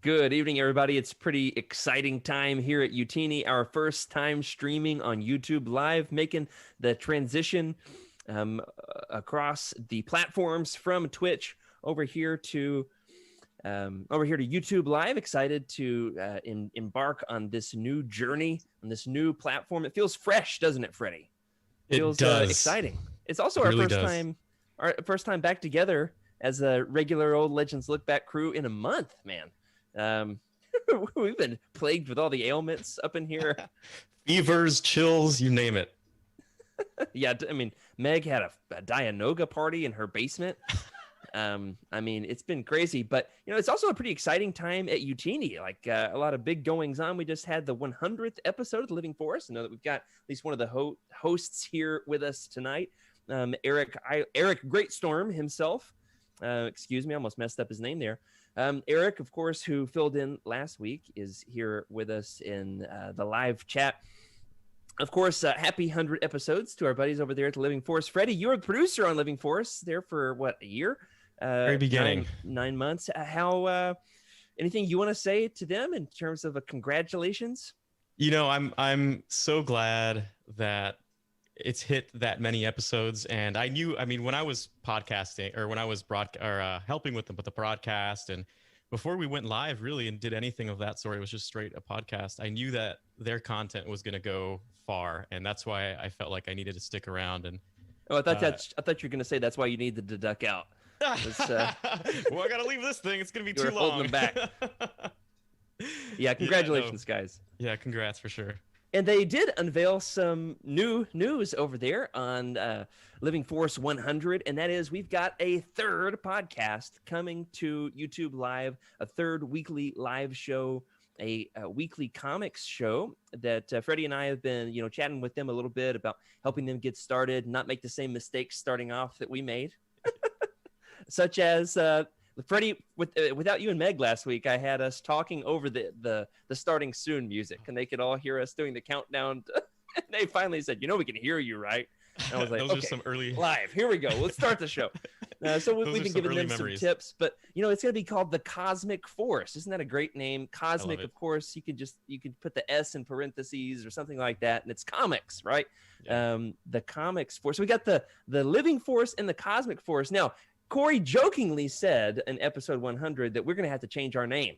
Good evening, everybody. It's pretty exciting time here at Youtini. Our first time streaming on YouTube Live, making the transition across the platforms from Twitch over here to YouTube Live. Excited to embark on this new journey on this new platform. It feels fresh, doesn't it, Freddie? It feels exciting. It's also our first time back together as a regular old Legends Lookback crew in a month, man. We've been plagued with all the ailments up in here. Fevers, chills, you name it. Yeah, I mean, Meg had a Dianoga party in her basement. I mean, it's been crazy, but it's also a pretty exciting time at Youtini. Like a lot of big goings on. We just had the 100th episode of The Living Forest. I know that we've got at least one of the hosts here with us tonight. Eric Greatstorm himself. Excuse me, I almost messed up his name there. Eric, of course, who filled in last week, is here with us in the live chat. Of course, happy 100 episodes to our buddies over there at the Living Forest. Freddie, you're the producer on Living Forest there for, what, a year? Very beginning. Nine months. Anything you want to say to them in terms of a congratulations? I'm so glad that it's hit that many episodes, and when I was podcasting or when I was helping with them with the broadcast, and before we went live really and did anything of that sort, it was just straight a podcast. I knew that their content was going to go far, and that's why I felt like I needed to stick around. And I thought you were going to say that's why you needed to duck out. Well, I got to leave this thing. It's going to be too long. Holding them back. Yeah, congratulations, guys. Yeah, congrats for sure. And they did unveil some new news over there on Living Force 100, and that is we've got a third podcast coming to YouTube Live, a third weekly live show, a weekly comics show that Freddie and I have been, chatting with them a little bit about helping them get started, not make the same mistakes starting off that we made, such as Freddie, without you and Meg last week, I had us talking over the starting soon music, and they could all hear us doing the countdown. And they finally said, we can hear you, right? And I was like, those are some early live. Here we go. Let's start the show. So we've been giving them memories. Some tips, but it's going to be called the Cosmic Force. Isn't that a great name? Cosmic, of course. You could put the S in parentheses or something like that, and it's comics, right? Yeah. The Comics Force. So we got the Living Force and the Cosmic Force. Now, Corey jokingly said in episode 100 that we're going to have to change our name.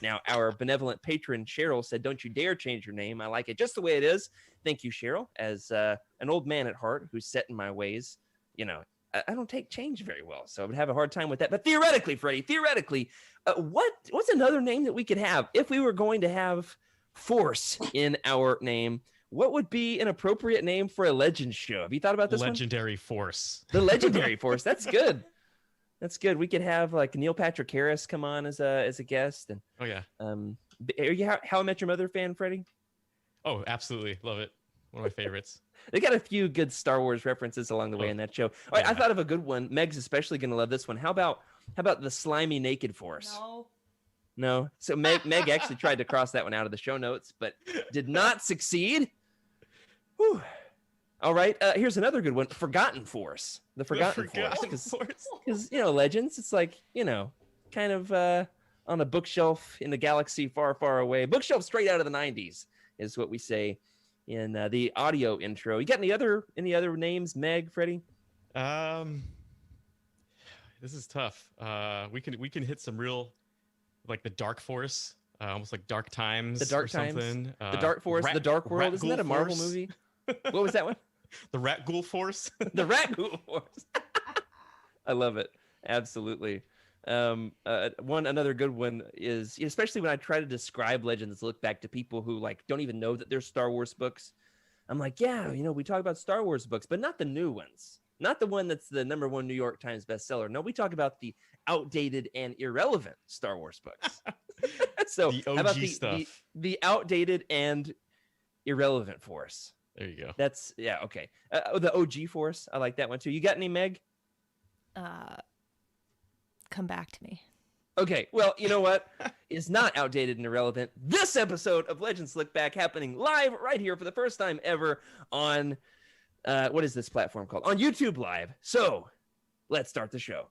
Now, our benevolent patron, Cheryl, said, don't you dare change your name. I like it just the way it is. Thank you, Cheryl. As an old man at heart who's set in my ways, I don't take change very well, so I would have a hard time with that. But theoretically, Freddie, what's another name that we could have if we were going to have Force in our name? What would be an appropriate name for a Legends show? Have you thought about this Legendary Force. The Legendary Force. That's good. That's good. We could have like Neil Patrick Harris come on as a guest. And oh yeah. Are you How I Met Your Mother fan, Freddie? Oh, absolutely, love it. One of my favorites. They got a few good Star Wars references along the way in that show. All right, I thought of a good one. Meg's especially going to love this one. How about the Slimy Naked Force? No. So Meg actually tried to cross that one out of the show notes, but did not succeed. Whew. All right, here's another good one. Forgotten Force. The Forgotten Force. Because, Legends, it's like, kind of on a bookshelf in the galaxy far, far away. Bookshelf straight out of the 90s is what we say in the audio intro. You got any other names, Meg, Freddie? This is tough. We can hit some real, like the Dark Force, almost like Dark Times. The Dark Times. Something. The Dark Force, the Dark World. Isn't that a Marvel movie? What was that one? The Rat Ghoul Force. The Rat Ghoul Force. I love it. Absolutely. Another good one is, especially when I try to describe Legends Lookback to people who don't even know that they're Star Wars books. I'm like, yeah, we talk about Star Wars books, but not the new ones. Not the one that's the #1 New York Times bestseller. No, we talk about the outdated and irrelevant Star Wars books. So the OG how about stuff. The outdated and irrelevant Force. There you go. That's okay. The OG Force. I like that one too. You got any, Meg? Come back to me. Okay. Well, you know what? It's not outdated and irrelevant. This episode of Legends Lookback happening live right here for the first time ever on what is this platform called? On YouTube Live. So let's start the show.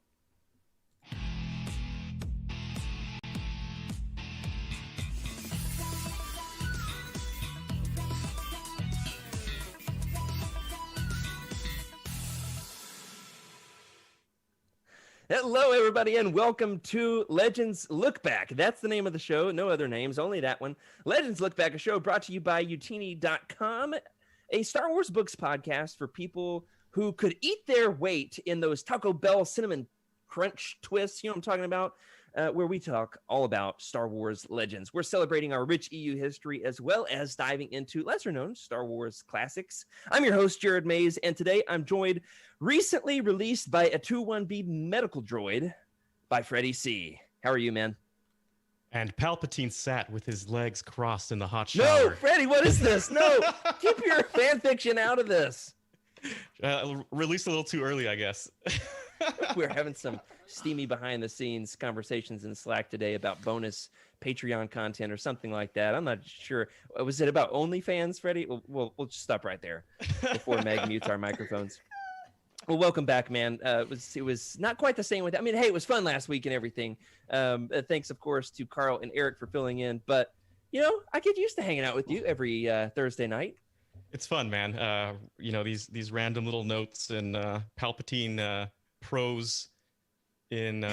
Hello, everybody, and welcome to Legends Lookback. That's the name of the show. No other names, only that one. Legends Lookback, a show brought to you by Youtini.com, a Star Wars books podcast for people who could eat their weight in those Taco Bell cinnamon crunch twists. You know what I'm talking about? Where we talk all about Star Wars legends. We're celebrating our rich EU history as well as diving into lesser-known Star Wars classics. I'm your host, Jared Mays, and today I'm joined, recently released by a 2-1B medical droid, by Freddie C. How are you, man? And Palpatine sat with his legs crossed in the hot No, shower. Freddie, what is this? No, keep your fan fiction out of this. Released a little too early, I guess. We're having some steamy behind-the-scenes conversations in Slack today about bonus Patreon content or something like that. I'm not sure. Was it about OnlyFans, Freddie? We'll just stop right there before Meg mutes our microphones. Well, welcome back, man. It was not quite the same with. I mean, hey, it was fun last week and everything. Thanks, of course, to Carl and Eric for filling in. But you know, I get used to hanging out with you every Thursday night. It's fun, man. These random little notes and Palpatine prose in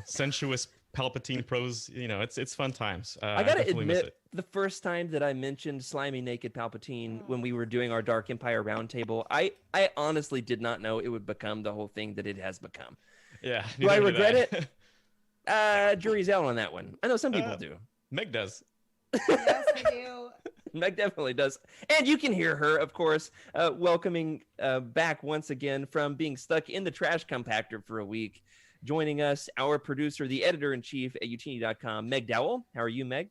sensuous Palpatine prose. It's fun times. I gotta admit, the first time that I mentioned slimy naked Palpatine when we were doing our Dark Empire Roundtable, I honestly did not know it would become the whole thing that it has become. Yeah. Do I regret it? Jury's out on that one. I know some people do. Meg does. Yes, I do. Meg definitely does. And you can hear her, of course, welcoming back once again from being stuck in the trash compactor for a week. Joining us, our producer, the editor-in-chief at Youtini.com, Meg Dowell. How are you, Meg?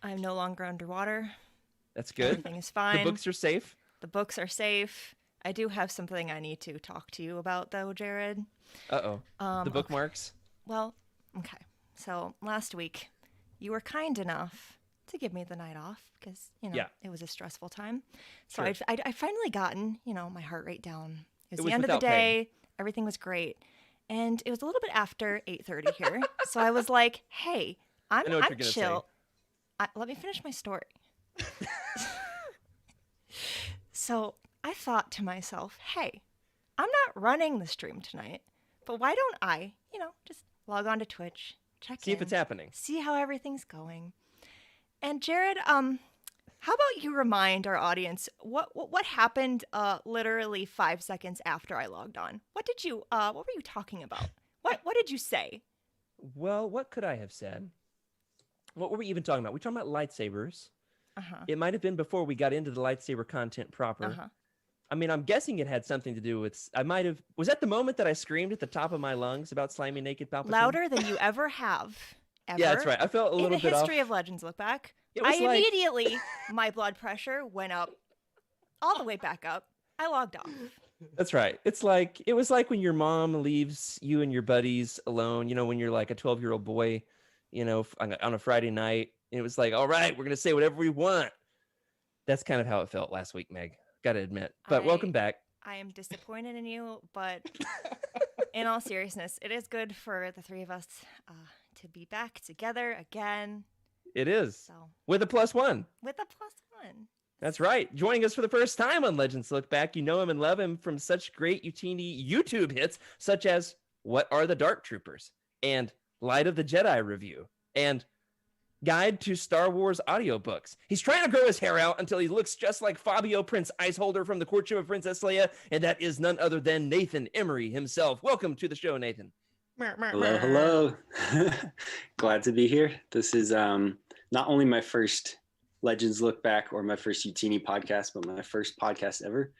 I'm no longer underwater. That's good. Everything is fine. The books are safe. The books are safe. I do have something I need to talk to you about, though, Jared. Uh-oh. The bookmarks? Okay. Well, okay. So last week, you were kind enough to give me the night off because, it was a stressful time. So Sure. I'd finally gotten, my heart rate down. It was the was end of the without day. pay. Everything was great. And it was a little bit after 8:30 here. So I was like, hey, I'm I know what you're gonna chill. Let me finish my story. So I thought to myself, hey, I'm not running the stream tonight, but why don't I, just log on to Twitch, check See if it's happening. see how everything's going. And Jared, how about you remind our audience what happened literally 5 seconds after I logged on? What were you talking about? What did you say? Well, what could I have said? What were we even talking about? We talking about lightsabers. Uh-huh. It might have been before we got into the lightsaber content proper. Uh-huh. I mean, I'm guessing it had something to do with. Was that the moment that I screamed at the top of my lungs about slimy naked Palpatine? Louder than you ever have. Ever. Yeah, that's right. I felt a little in bit the off. history of Legends Look Back. It was like- Immediately, my blood pressure went up, all the way back up. I logged off. That's right. It was like when your mom leaves you and your buddies alone, when you're like a 12-year-old boy, on a Friday night. It was like, all right, we're going to say whatever we want. That's kind of how it felt last week, Meg. Got to admit. But welcome back. I am disappointed in you, but in all seriousness, it is good for the three of us to be back together again. It is. So With a +1. with a +1. That's right. Joining us for the first time on Legends Look Back, you know him and love him from such great Youtini YouTube hits, such as What Are the Dark Troopers? And Light of the Jedi Review. And Guide to Star Wars audiobooks. He's trying to grow his hair out until he looks just like Fabio Prince Iceholder from The Courtship of Princess Leia, and that is none other than Nathan Emery himself. Welcome to the show, Nathan. Hello. Glad to be here. This is not only my first Legends Look Back or my first Youtini podcast, but my first podcast ever.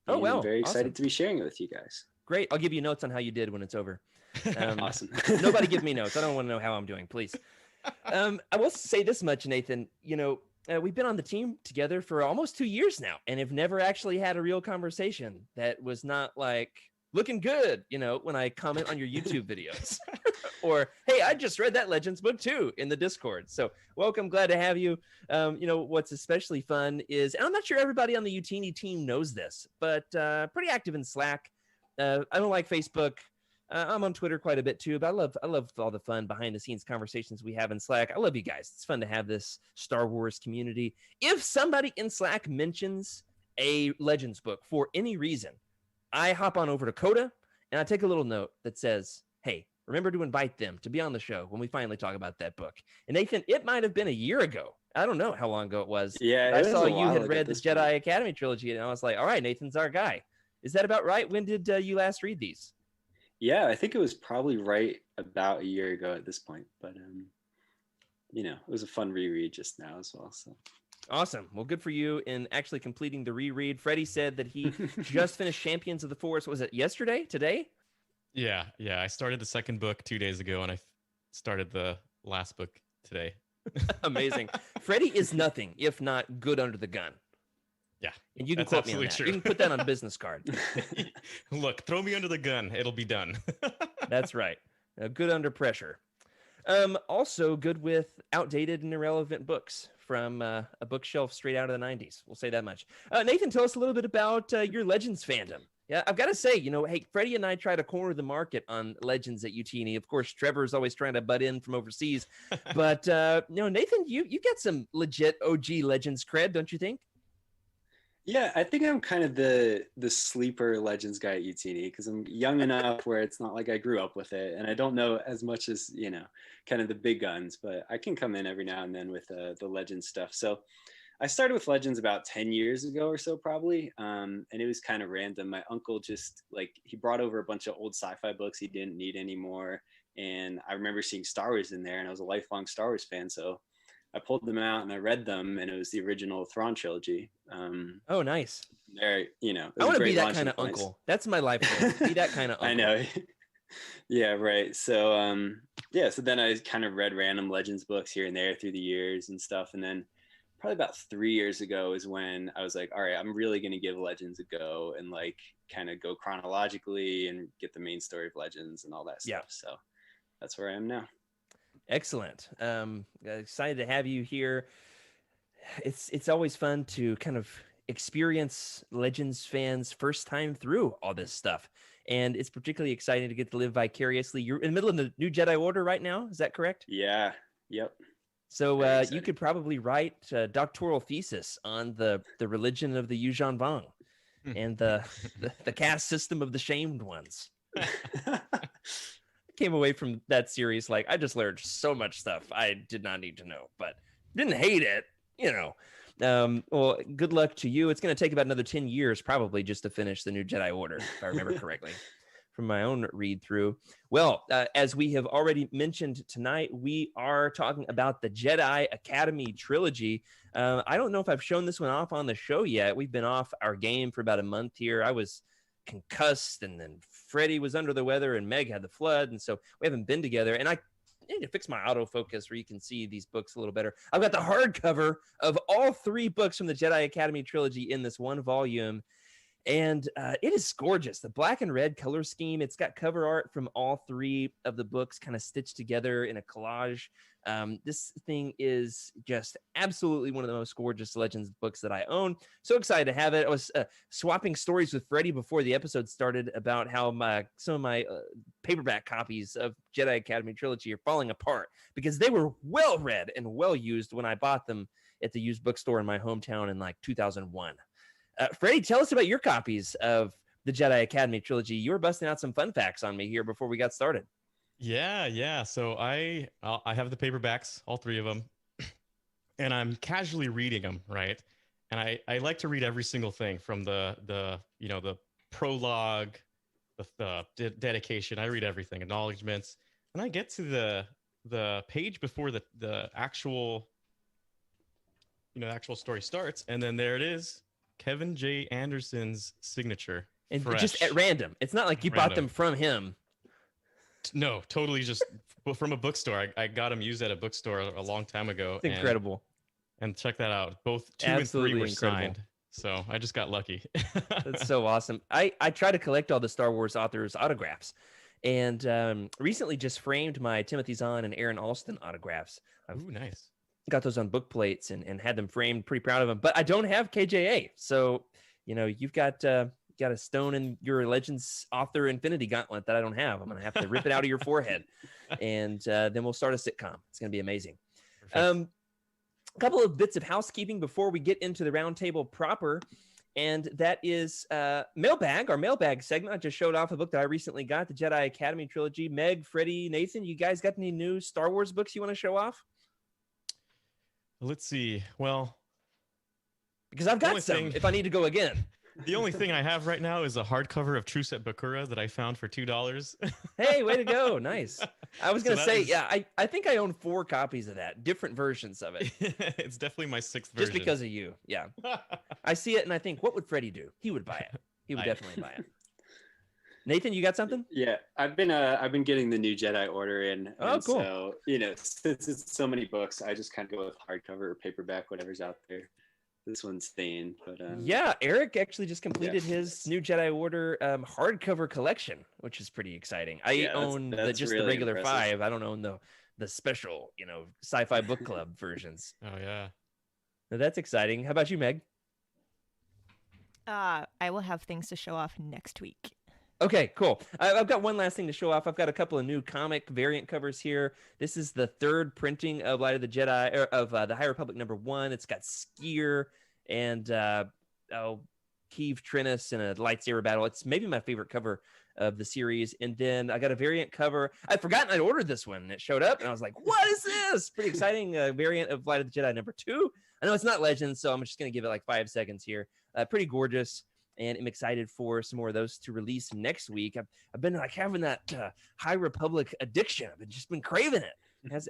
Oh, And well, I'm very excited awesome. to be sharing it with you guys. Great. I'll give you notes on how you did when it's over. Awesome. Nobody give me notes. I don't want to know how I'm doing, please. I will say this much, Nathan. We've been on the team together for almost 2 years now and have never actually had a real conversation that was not like looking good, when I comment on your YouTube videos. Or, hey, I just read that Legends book too in the Discord. So welcome. Glad to have you. What's especially fun is, and I'm not sure everybody on the Youtini team knows this, but pretty active in Slack. I don't like Facebook. I'm on Twitter quite a bit too, but I love all the fun behind the scenes conversations we have in Slack. I love you guys. It's fun to have this Star Wars community. If somebody in Slack mentions a Legends book for any reason, I hop on over to Coda and I take a little note that says, hey, remember to invite them to be on the show when we finally talk about that book. And Nathan, it might have been a year ago. I don't know how long ago it was. Yeah, I it was saw a you while had ago read at the this Jedi point. Academy trilogy, and I was like, all right, Nathan's our guy. Is that about right? When did you last read these? Yeah, I think it was probably right about a year ago at this point. But it was a fun reread just now as well. So Awesome. Well, good for you in actually completing the reread. Freddie said that he just finished Champions of the Force. Was it yesterday? Today? Yeah. I started the second book 2 days ago, and I started the last book today. Amazing. Freddie is nothing if not good under the gun. Yeah. And you can that's quote me on absolutely that. true. You can put that on a business card. Look, throw me under the gun. It'll be done. That's right. Good under pressure. Also good with outdated and irrelevant books from a bookshelf straight out of the 90s. We'll say that much. Nathan, tell us a little bit about your Legends fandom. Yeah, I've got to say, hey, Freddie and I try to corner the market on Legends at Youtini. Of course, Trevor's always trying to butt in from overseas. But, Nathan, you get some legit OG Legends cred, don't you think? yeah, I think I'm kind of the sleeper Legends guy at Youtini because I'm young enough where it's not like I grew up with it, and I don't know as much as kind of the big guns, but I can come in every now and then with the Legends stuff. So I started with Legends about 10 years ago or so, probably. And it was kind of random. My uncle just he brought over a bunch of old sci-fi books he didn't need anymore. And I remember seeing Star Wars in there, and I was a lifelong Star Wars fan. So I pulled them out and I read them, and it was the original Thrawn trilogy. Oh, nice. There, I want to be that kind of uncle. That's my life goal. Be that kind of uncle. I know. Yeah, right. So, so then I kind of read random Legends books here and there through the years and stuff. And then probably about 3 years ago is when I was like, all right, I'm really going to give Legends a go and kind of go chronologically and get the main story of Legends and all that stuff. Yeah. So that's where I am now. Excellent. Excited to have you here. It's always fun to kind of experience Legends fans first time through all this stuff. And it's particularly exciting to get to live vicariously. You're in the middle of the new Jedi Order right now. Is that correct? Yeah. Yep. So you could probably write a doctoral thesis on the religion of the Yuuzhan Vong and the caste system of the shamed ones. Came away from that series I just learned so much stuff I did not need to know, but didn't hate it, Well, good luck to you. It's going to take about another 10 years probably just to finish the new Jedi Order, if I remember correctly. From my own read through. Well, as we have already mentioned tonight, we are talking about the Jedi Academy trilogy. I don't know if I've shown this one off on the show yet. We've been off our game for about a month here. I was concussed, and then Freddie was under the weather, and Meg had the flood, and so we haven't been together. And I need to fix my autofocus where you can see these books a little better. I've got the hardcover of all 3 books from the Jedi Academy trilogy in this one volume. And it is gorgeous. The black and red color scheme. It's got cover art from all 3 of the books kind of stitched together in a collage. This thing is just absolutely one of the most gorgeous Legends books that I own. So excited to have it. I was swapping stories with Freddie before the episode started about how some of my paperback copies of Jedi Academy trilogy are falling apart because they were well read and well used when I bought them at the used bookstore in my hometown in 2001. Freddie, tell us about your copies of the Jedi Academy trilogy. You were busting out some fun facts on me here before we got started. Yeah. So I have the paperbacks, all 3 of them, and I'm casually reading them, right? And I like to read every single thing from the prologue, the dedication. I read everything, acknowledgments, and I get to the page before the actual story starts, and then there it is. Kevin J. Anderson's signature. And fresh. Just at random. It's not like you bought them from him. No, totally just from a bookstore. I got them used at a bookstore a long time ago. It's incredible. And check that out. Both 2 Absolutely and 3 were incredible. signed. So I just got lucky. That's so awesome. I try to collect all the Star Wars authors' autographs. And recently just framed my Timothy Zahn and Aaron Alston autographs. Ooh, nice. Got those on book plates and had them framed. Pretty proud of them. But I don't have KJA. So, you've got a stone in your Legends author Infinity Gauntlet that I don't have. I'm going to have to rip it out of your forehead. And then we'll start a sitcom. It's going to be amazing. A couple of bits of housekeeping before we get into the roundtable proper. And that is Mailbag, our Mailbag segment. I just showed off a book that I recently got, the Jedi Academy Trilogy. Meg, Freddie, Nathan, you guys got any new Star Wars books you want to show off? Let's see. Well, because I've got some if I need to go again. The only thing I have right now is a hardcover of Truce at Bakura that I found for $2. Hey, way to go. Nice. I was going to say, I think I own 4 copies of that, different versions of it. It's definitely my 6th version. Just because of you. Yeah. I see it and I think, what would Freddie do? He would buy it. He would definitely buy it. Nathan, you got something? Yeah, I've been getting the new Jedi Order in. Oh, cool. So, since it's so many books, I just kind of go with hardcover or paperback, whatever's out there. This one's staying, but yeah, Eric actually just completed his new Jedi Order hardcover collection, which is pretty exciting. I own just really the regular impressive. 5. I don't own the special, sci-fi book club versions. Oh yeah, now, that's exciting. How about you, Meg? I will have things to show off next week. Okay, cool. I've got one last thing to show off. I've got a couple of new comic variant covers here. This is the 3rd printing of Light of the Jedi, of the High Republic #1. It's got Skier and Keeve Trennis in a lightsaber battle. It's maybe my favorite cover of the series. And then I got a variant cover. I'd forgotten I'd ordered this one. It showed up, and I was like, what is this? Pretty exciting variant of Light of the Jedi #2. I know it's not Legends, so I'm just going to give it like 5 seconds here. Pretty gorgeous. And I'm excited for some more of those to release next week. I've been like having that High Republic addiction. I've just been craving it.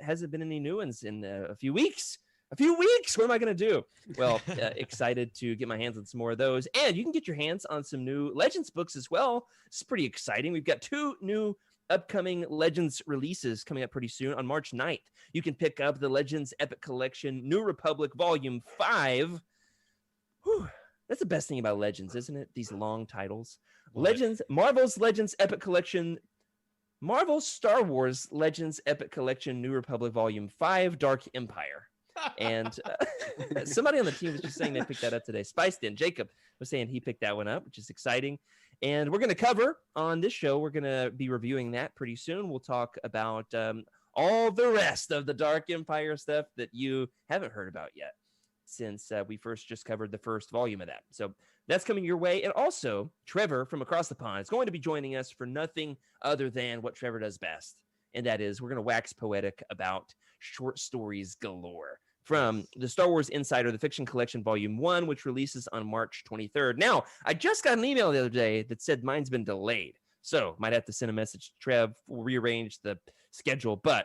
Hasn't been any new ones in a few weeks. What am I going to do? Well, excited to get my hands on some more of those. And you can get your hands on some new Legends books as well. It's pretty exciting. We've got 2 new upcoming Legends releases coming up pretty soon on March 9th. You can pick up the Legends Epic Collection New Republic Volume 5. Whew. That's the best thing about Legends, isn't it? These long titles. Legends, Marvel's Legends Epic Collection, Marvel's Star Wars Legends Epic Collection New Republic Volume 5, Dark Empire. And somebody on the team was just saying they picked that up today. Spiced in. Jacob was saying he picked that one up, which is exciting. And we're going to cover on this show, we're going to be reviewing that pretty soon. We'll talk about all the rest of the Dark Empire stuff that you haven't heard about yet, since we first just covered the first volume of that. So that's coming your way. And also, Trevor from across the pond is going to be joining us for nothing other than what Trevor does best. And that is, we're going to wax poetic about short stories galore from the Star Wars Insider, the Fiction Collection Volume 1, which releases on March 23rd. Now, I just got an email the other day that said mine's been delayed. So might have to send a message to Trev. We'll rearrange the schedule. But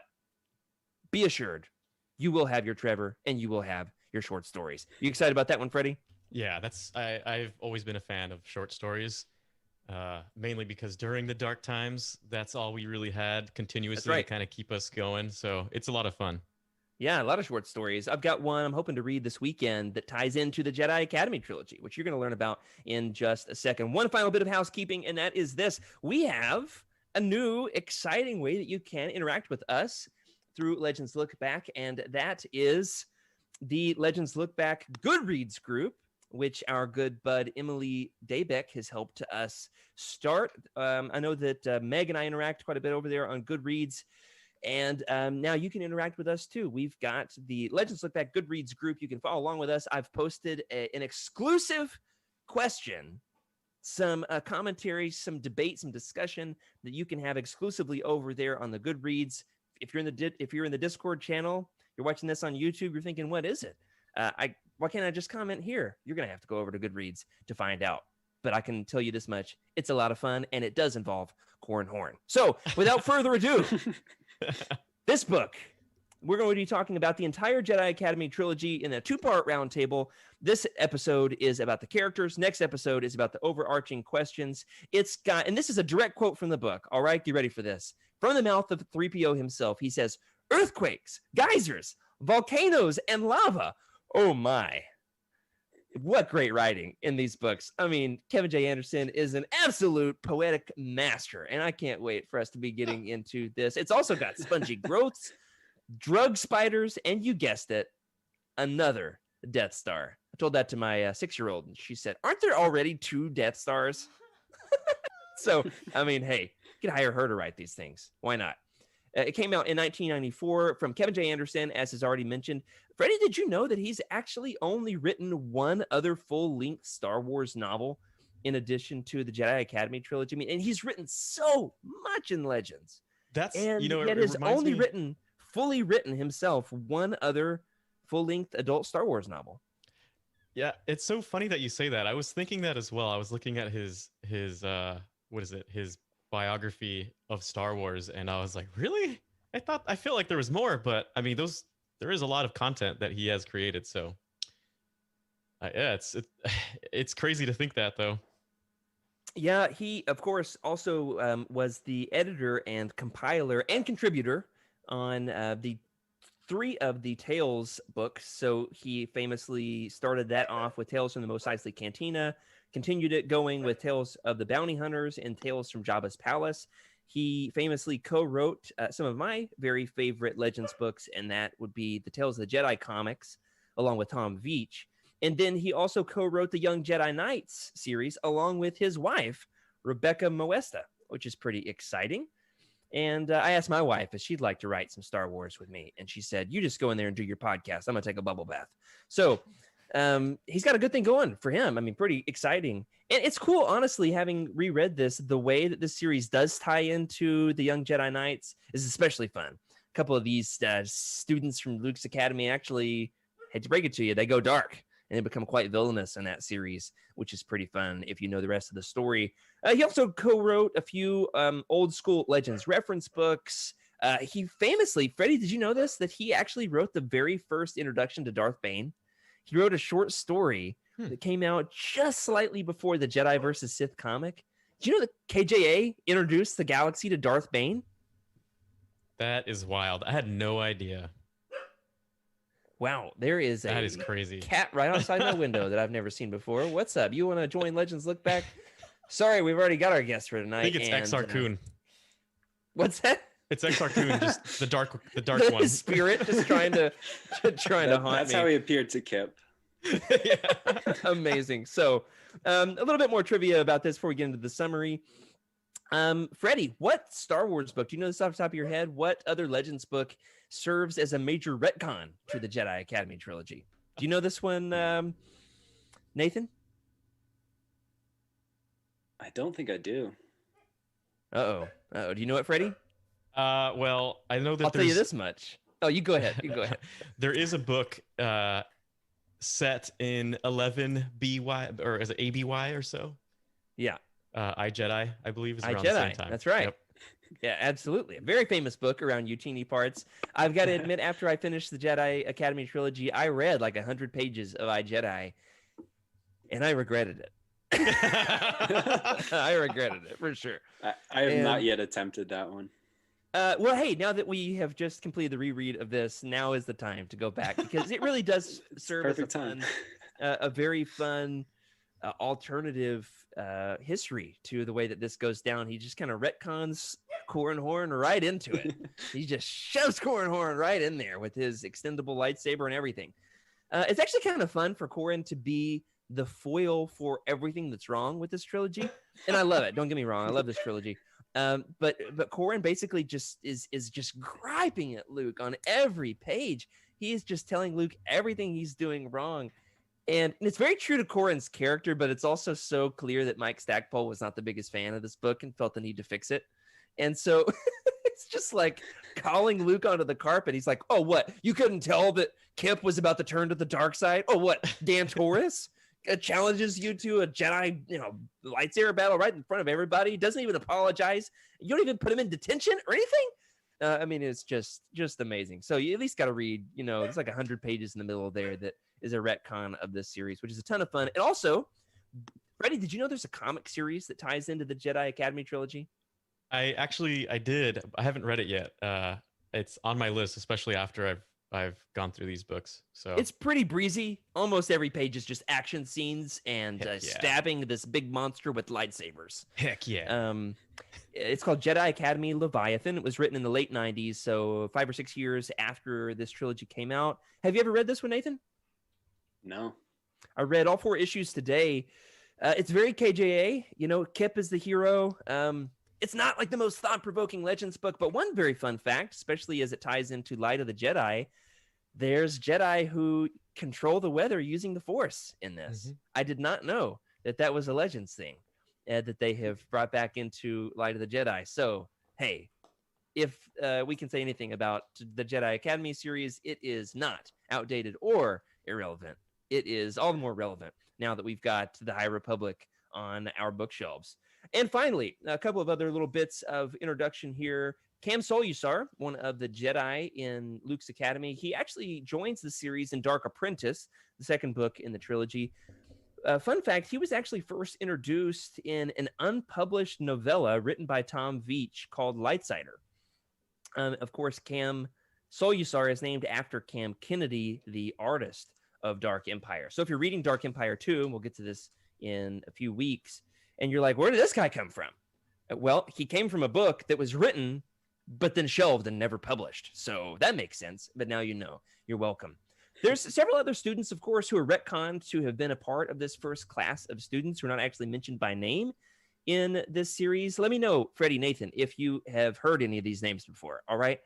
be assured, you will have your Trevor and you will have your short stories. You excited about that one, Freddie? Yeah, I've always been a fan of short stories, mainly because during the dark times, that's all we really had continuously to kind of keep us going. So it's a lot of fun. Yeah, a lot of short stories. I've got one I'm hoping to read this weekend that ties into the Jedi Academy trilogy, which you're going to learn about in just a second. One final bit of housekeeping, and that is this. We have a new, exciting way that you can interact with us through Legends Lookback, and that is the Legends Lookback Goodreads group, which our good bud Emily Daybeck has helped us start. I know that Meg and I interact quite a bit over there on Goodreads, and now you can interact with us too. We've got the Legends Lookback Goodreads group. You can follow along with us. I've posted an exclusive question, some commentary, some debate, some discussion that you can have exclusively over there on the Goodreads. If you're in the Discord channel, you're watching this on YouTube, you're thinking, what is it? Why can't I just comment here? You're going to have to go over to Goodreads to find out. But I can tell you this much. It's a lot of fun, and it does involve Corn Horn. So without further ado, this book, we're going to be talking about the entire Jedi Academy trilogy in a 2-part roundtable. This episode is about the characters. Next episode is about the overarching questions. And this is a direct quote from the book. All right, get ready for this. From the mouth of 3PO himself, he says, "Earthquakes, geysers, volcanoes, and lava. Oh my." What great writing in these books. I mean, Kevin J. Anderson is an absolute poetic master, and I can't wait for us to be getting into this. It's also got spongy growths, drug spiders, and you guessed it, another Death Star. I told that to my 6-year-old, and she said, "Aren't there already 2 Death Stars?" So, I mean, hey, you can hire her to write these things. Why not? It came out in 1994 from Kevin J. Anderson, as is already mentioned. Freddie, did you know that he's actually only written one other full-length Star Wars novel in addition to the Jedi Academy trilogy? I mean, and he's written so much in Legends. That's, And it yet has reminds only me... fully written himself one other full-length adult Star Wars novel. Yeah, it's so funny that you say that. I was thinking that as well. I was looking at his what is it? His biography of Star Wars, and I was like, really? I feel like there was more, but I mean, there is a lot of content that he has created. So, yeah, it's crazy to think that, though. Yeah, he of course also was the editor and compiler and contributor on the 3 of the Tales books. So he famously started that off with Tales from the Mos Eisley Cantina, continued it going with Tales of the Bounty Hunters and Tales from Jabba's Palace. He famously co-wrote some of my very favorite Legends books, and that would be the Tales of the Jedi comics, along with Tom Veitch. And then he also co-wrote the Young Jedi Knights series, along with his wife, Rebecca Moesta, which is pretty exciting. And I asked my wife if she'd like to write some Star Wars with me. And she said, you just go in there and do your podcast. I'm going to take a bubble bath. So he's got a good thing going for him. I mean, pretty exciting. And it's cool, honestly, having reread this, the way that this series does tie into the Young Jedi Knights is especially fun. A couple of these students from Luke's Academy actually, hate to break it to you, they go dark. And they become quite villainous in that series, which is pretty fun if you know the rest of the story. He also co-wrote a few old school Legends reference books. He famously, Freddie, did you know this? That he actually wrote the very first introduction to Darth Bane. He wrote a short story that came out just slightly before the Jedi vs. Sith comic. Did you know that KJA introduced the galaxy to Darth Bane? That is wild. I had no idea. Wow, there is that is crazy cat right outside my window that I've never seen before. What's up? You want to join Legends Lookback? Sorry, we've already got our guest for tonight. I think it's Exar Kun. What's that? It's Exar Kun, just the dark one. His spirit just trying to haunt That's me. how he appeared to Kip. Yeah. Amazing. So, a little bit more trivia about this before we get into the summary. Freddie, what Star Wars book, do you know this off the top of your head? What other Legends book serves as a major retcon to the Jedi Academy trilogy? Do you know this one, Nathan? I don't think I do. Uh-oh. Do you know it, Freddie? Well, I know that I'll tell you this much. Oh, you go ahead. There is a book set in 11 BY, or is it ABY or so? Yeah. I Jedi, I believe, is around Jedi. the same time. That's right. Yep. Yeah, absolutely. A very famous book around Youtini parts. I've got to admit, after I finished the Jedi Academy trilogy, I read like 100 pages of I Jedi, and I regretted it. I regretted it for sure. I have not yet attempted that one. Well, hey, now that we have just completed the reread of this, now is the time to go back because it really does serve as a very fun alternative history to the way that this goes down. He just kind of retcons Corran Horn right into it. He just shoves Corran Horn right in there with his extendable lightsaber and everything. It's actually kind of fun for Corran to be the foil for everything that's wrong with this trilogy, and I love it. Don't get me wrong, I love this trilogy. But Corran basically just is just griping at Luke on every page. He is just telling Luke everything he's doing wrong. And it's very true to Corran's character, but it's also so clear that Mike Stackpole was not the biggest fan of this book and felt the need to fix it. And so it's just like calling Luke onto the carpet. He's like, oh, what? You couldn't tell that Kip was about to turn to the dark side? Oh, what? Dan Taurus challenges you to a Jedi, lightsaber battle right in front of everybody. Doesn't even apologize. You don't even put him in detention or anything. I mean, it's just amazing. So you at least got to read, there's like 100 pages in the middle there that is a retcon of this series, which is a ton of fun. And also, Freddie, did you know there's a comic series that ties into the Jedi Academy trilogy? I did. I haven't read it yet. It's on my list, especially after I've gone through these books. So it's pretty breezy. Almost every page is just action scenes and stabbing this big monster with lightsabers. Heck yeah. It's called Jedi Academy Leviathan. It was written in the late 90s, so 5 or 6 years after this trilogy came out. Have you ever read this one, Nathan? No. I read all 4 issues today. It's very KJA. Kip is the hero. It's not like the most thought-provoking Legends book, but one very fun fact, especially as it ties into Light of the Jedi, there's Jedi who control the weather using the Force in this. Mm-hmm. I did not know that was a Legends thing that they have brought back into Light of the Jedi. So, hey, if we can say anything about the Jedi Academy series, it is not outdated or irrelevant. It is all the more relevant now that we've got the High Republic on our bookshelves. And finally, a couple of other little bits of introduction here. Cam Solusar, one of the Jedi in Luke's Academy, he actually joins the series in Dark Apprentice, the second book in the trilogy. Fun fact, he was actually first introduced in an unpublished novella written by Tom Veitch called Lightsider. Of course, Cam Solusar is named after Cam Kennedy, the artist of Dark Empire. So if you're reading Dark Empire 2, and we'll get to this in a few weeks, and you're like, where did this guy come from? Well, he came from a book that was written, but then shelved and never published. So that makes sense. But now you know. You're welcome. There's several other students, of course, who are retconned to have been a part of this first class of students who are not actually mentioned by name in this series. Let me know, Freddie, Nathan, if you have heard any of these names before. All right.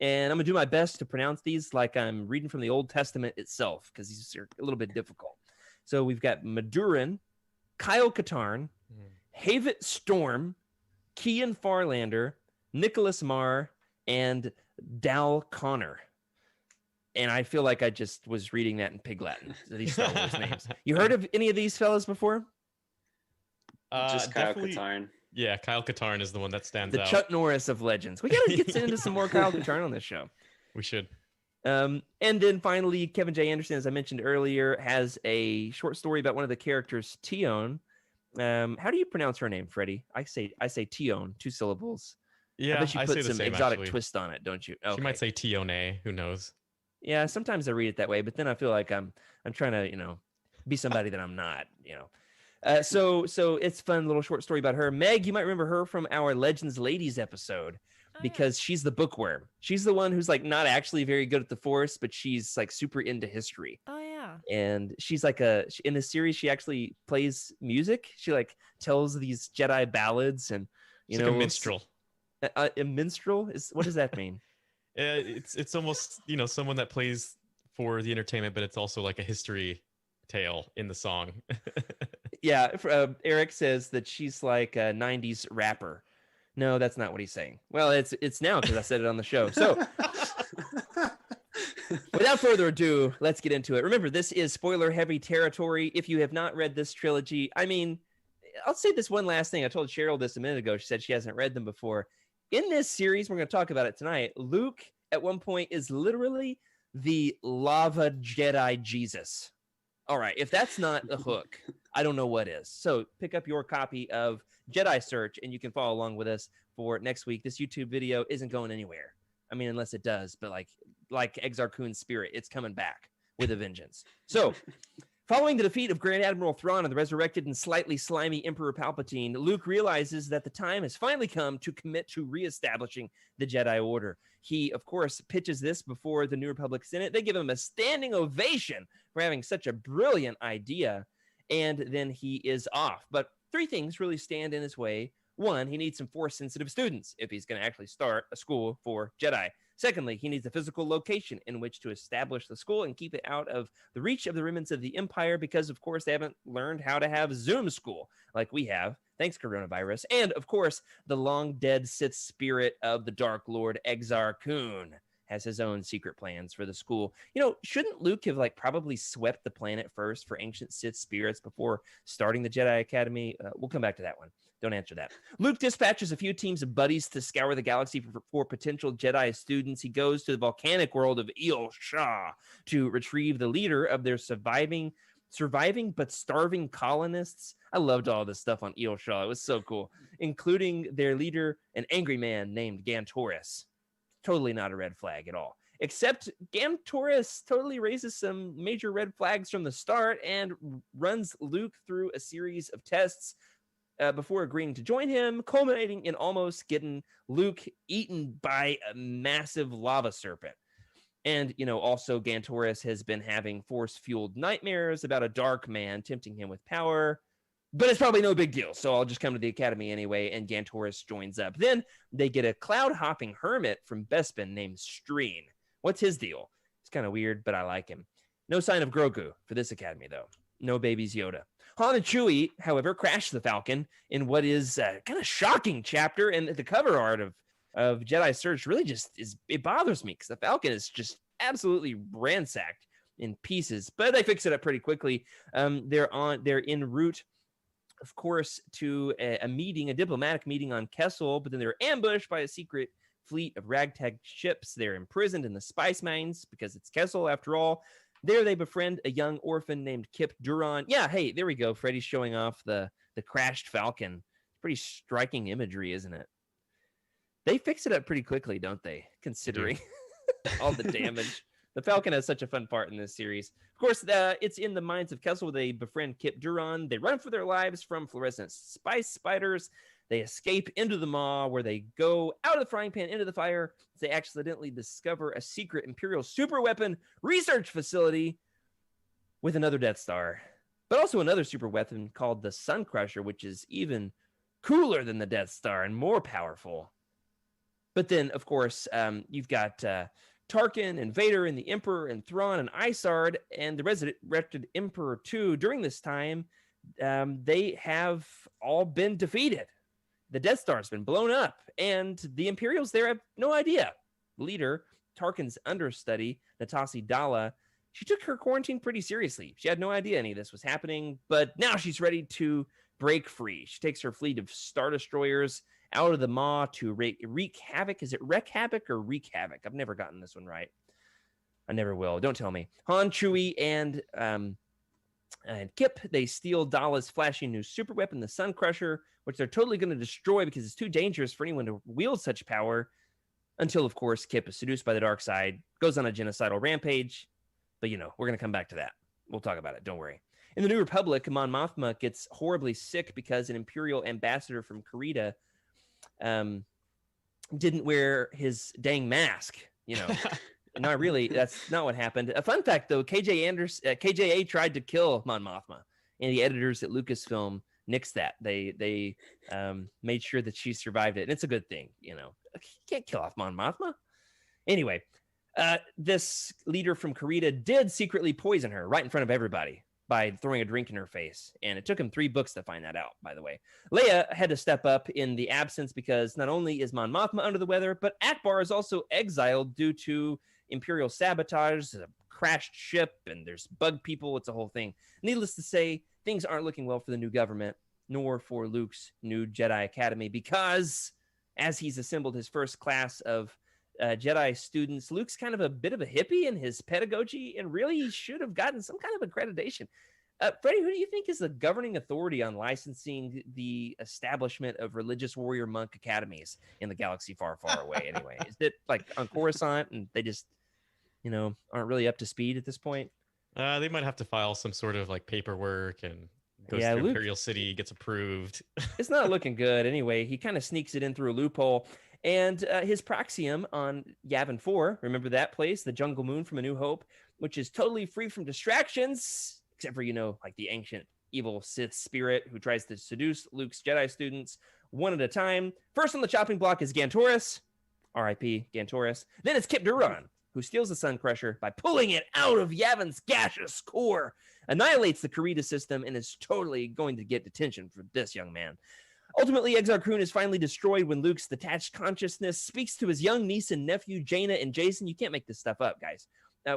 And I'm going to do my best to pronounce these like I'm reading from the Old Testament itself, because these are a little bit difficult. So we've got Madurin, Kyle Katarn, Havit Storm, Kian Farlander, Nicholas Marr, and Dal Connor. And I feel like I just was reading that in Pig Latin, these Star Wars names. You heard of any of these fellas before? Just Kyle Katarn. Yeah, Kyle Katarn is the one that stands out. The Chuck Norris of Legends. We got to get into some more Kyle Katarn on this show. We should. And then finally, Kevin J. Anderson, as I mentioned earlier, has a short story about one of the characters, Tion. How do you pronounce her name, Freddie? I say Tion, 2 syllables. Yeah, I bet you put some same, exotic actually. twist on it, don't you? Okay. She might say Tione. Who knows? Yeah, sometimes I read it that way, but then I feel like I'm trying to, be somebody that I'm not, So it's a fun little short story about her. Meg, you might remember her from our Legends Ladies episode, because she's the bookworm. She's the one who's like not actually very good at the Force, but she's like super into history. Oh yeah. And she's like in the series, she actually plays music. She like tells these Jedi ballads, and She's like a minstrel. A minstrel what does that mean? It's almost someone that plays for the entertainment, but it's also like a history tale in the song. Yeah, Eric says that she's like a 90s rapper. No, that's not what he's saying. Well, it's now because I said it on the show. So without further ado, let's get into it. Remember, this is spoiler heavy territory. If you have not read this trilogy, I mean, I'll say this one last thing. I told Cheryl this a minute ago. She said she hasn't read them before. In this series, we're going to talk about it tonight. Luke, at one point, is literally the lava Jedi Jesus. All right, if that's not a hook, I don't know what is. So pick up your copy of Jedi Search, and you can follow along with us for next week. This YouTube video isn't going anywhere. I mean, unless it does, but like Exar Kun's spirit, it's coming back with a vengeance. So, following the defeat of Grand Admiral Thrawn and the resurrected and slightly slimy Emperor Palpatine, Luke realizes that the time has finally come to commit to reestablishing the Jedi Order. He, of course, pitches this before the New Republic Senate. They give him a standing ovation for having such a brilliant idea, and then he is off. But 3 things really stand in his way. 1, he needs some Force-sensitive students if he's going to actually start a school for Jedi. Secondly, he needs a physical location in which to establish the school and keep it out of the reach of the remnants of the Empire because, of course, they haven't learned how to have Zoom school like we have. Thanks, coronavirus. And, of course, the long-dead Sith spirit of the Dark Lord Exar Kun has his own secret plans for the school. Shouldn't Luke have probably swept the planet first for ancient Sith spirits before starting the Jedi Academy? We'll come back to that one. Don't answer that. Luke dispatches a few teams of buddies to scour the galaxy for potential Jedi students. He goes to the volcanic world of Eel Shah to retrieve the leader of their surviving but starving colonists. I loved all this stuff on Eel Shah. It was so cool, including their leader, an angry man named Gantoris. Totally not a red flag at all. Except Gantoris totally raises some major red flags from the start and runs Luke through a series of tests before agreeing to join him, culminating in almost getting Luke eaten by a massive lava serpent. And, also Gantoris has been having Force-fueled nightmares about a dark man tempting him with power. but it's probably no big deal. So I'll just come to the academy anyway. And Gantoris joins up. Then they get a cloud-hopping hermit from Bespin named Streen. What's his deal? It's kind of weird, but I like him. No sign of Grogu for this academy, though. No baby's Yoda. Han and Chewie, however, crash the Falcon in what is a kind of shocking chapter. And the cover art of Jedi Surge really just it bothers me because the Falcon is just absolutely ransacked in pieces. But they fix it up pretty quickly. They're en route, of course, to a diplomatic meeting on Kessel, but then they're ambushed by a secret fleet of ragtag ships. They're imprisoned in the spice mines because it's Kessel after all. There they befriend a young orphan named Kip Duron. Yeah, hey, there we go. Freddy's showing off the crashed Falcon. Pretty striking imagery, isn't it? They fix it up pretty quickly, don't they? Considering all the damage. The Falcon has such a fun part in this series. Of course, it's in the mines of Kessel where they befriend Kip Duron. They run for their lives from fluorescent spice spiders. They escape into the maw where they go out of the frying pan into the fire. They accidentally discover a secret Imperial superweapon research facility with another Death Star, but also another super weapon called the Sun Crusher, which is even cooler than the Death Star and more powerful. But then, of course, you've got Tarkin and Vader and the Emperor and Thrawn and Isard and the resurrected Emperor too. During this time, they have all been defeated. The Death Star has been blown up, and the Imperials there have no idea. Leader, Tarkin's understudy, Natasi Dala, she took her quarantine pretty seriously. She had no idea any of this was happening, but now she's ready to break free. She takes her fleet of Star Destroyers out of the maw to wreak havoc. Is it wreak havoc or wreak havoc? I've never gotten this one right. I never will. Don't tell me. Han, Chewie, and Kip, they steal Dala's flashy new super weapon, the Sun Crusher, which they're totally going to destroy because it's too dangerous for anyone to wield such power. Until, of course, Kip is seduced by the dark side, goes on a genocidal rampage. But, we're going to come back to that. We'll talk about it. Don't worry. In the New Republic, Mon Mothma gets horribly sick because an Imperial ambassador from Karita didn't wear his dang mask, Not really. That's not what happened. A fun fact, though, KJA tried to kill Mon Mothma, and the editors at Lucasfilm nixed that. They made sure that she survived it, and it's a good thing. You can't kill off Mon Mothma. Anyway, this leader from Karita did secretly poison her right in front of everybody by throwing a drink in her face, and it took him 3 books to find that out, by the way. Leia had to step up in the absence because not only is Mon Mothma under the weather, but Akbar is also exiled due to Imperial sabotage, a crashed ship, and there's bug people. It's a whole thing. Needless to say, things aren't looking well for the new government, nor for Luke's new Jedi Academy, because as he's assembled his first class of Jedi students, Luke's kind of a bit of a hippie in his pedagogy and really should have gotten some kind of accreditation. Freddie, who do you think is the governing authority on licensing the establishment of religious warrior monk academies in the galaxy far, far away anyway? Is it like on Coruscant and they just, aren't really up to speed at this point? They might have to file some sort of like paperwork and goes to Luke, Imperial City, gets approved. It's not looking good anyway. He kind of sneaks it in through a loophole. And his Praxium on Yavin 4, remember that place, the Jungle Moon from A New Hope, which is totally free from distractions, except for, like the ancient evil Sith spirit who tries to seduce Luke's Jedi students one at a time. First on the chopping block is Gantoris, R.I.P. Gantoris. Then it's Kip Duron, who steals the Sun Crusher by pulling it out of Yavin's gaseous core, annihilates the Karita system, and is totally going to get detention for this young man. Ultimately, Exar Kun is finally destroyed when Luke's detached consciousness speaks to his young niece and nephew, Jaina and Jason. You can't make this stuff up, guys.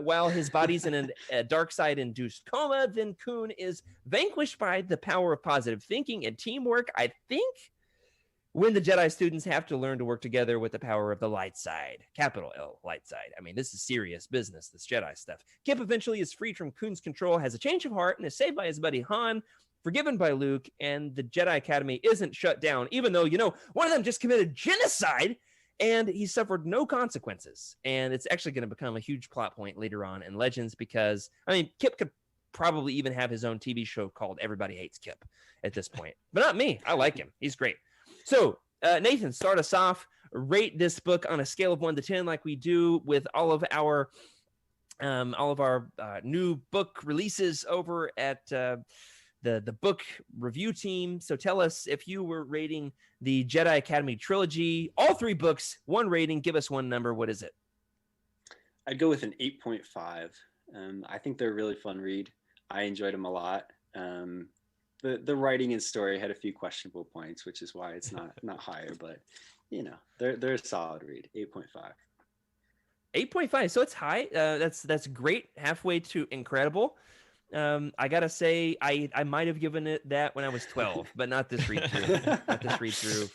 While his body's in a dark side-induced coma, then Kun is vanquished by the power of positive thinking and teamwork, I think, when the Jedi students have to learn to work together with the power of the light side. Capital L, light side. I mean, this is serious business, this Jedi stuff. Kip eventually is freed from Kun's control, has a change of heart, and is saved by his buddy Han, forgiven by Luke, and the Jedi Academy isn't shut down, even though, one of them just committed genocide, and he suffered no consequences. And it's actually going to become a huge plot point later on in Legends because, Kip could probably even have his own TV show called Everybody Hates Kip at this point. But not me. I like him. He's great. So, Nathan, start us off. Rate this book on a scale of 1 to 10 like we do with all of our new book releases over at the the book review team. So tell us, if you were rating the Jedi Academy trilogy, all 3 books, 1 rating, give us 1 number. What is it? I'd go with an 8.5. I think they're a really fun read. I enjoyed them a lot. The writing and story had a few questionable points, which is why it's not higher, but they're a solid read. 8.5. 8.5. So it's high. That's great. Halfway to incredible. I gotta say, I might have given it that when I was 12, but not this read through.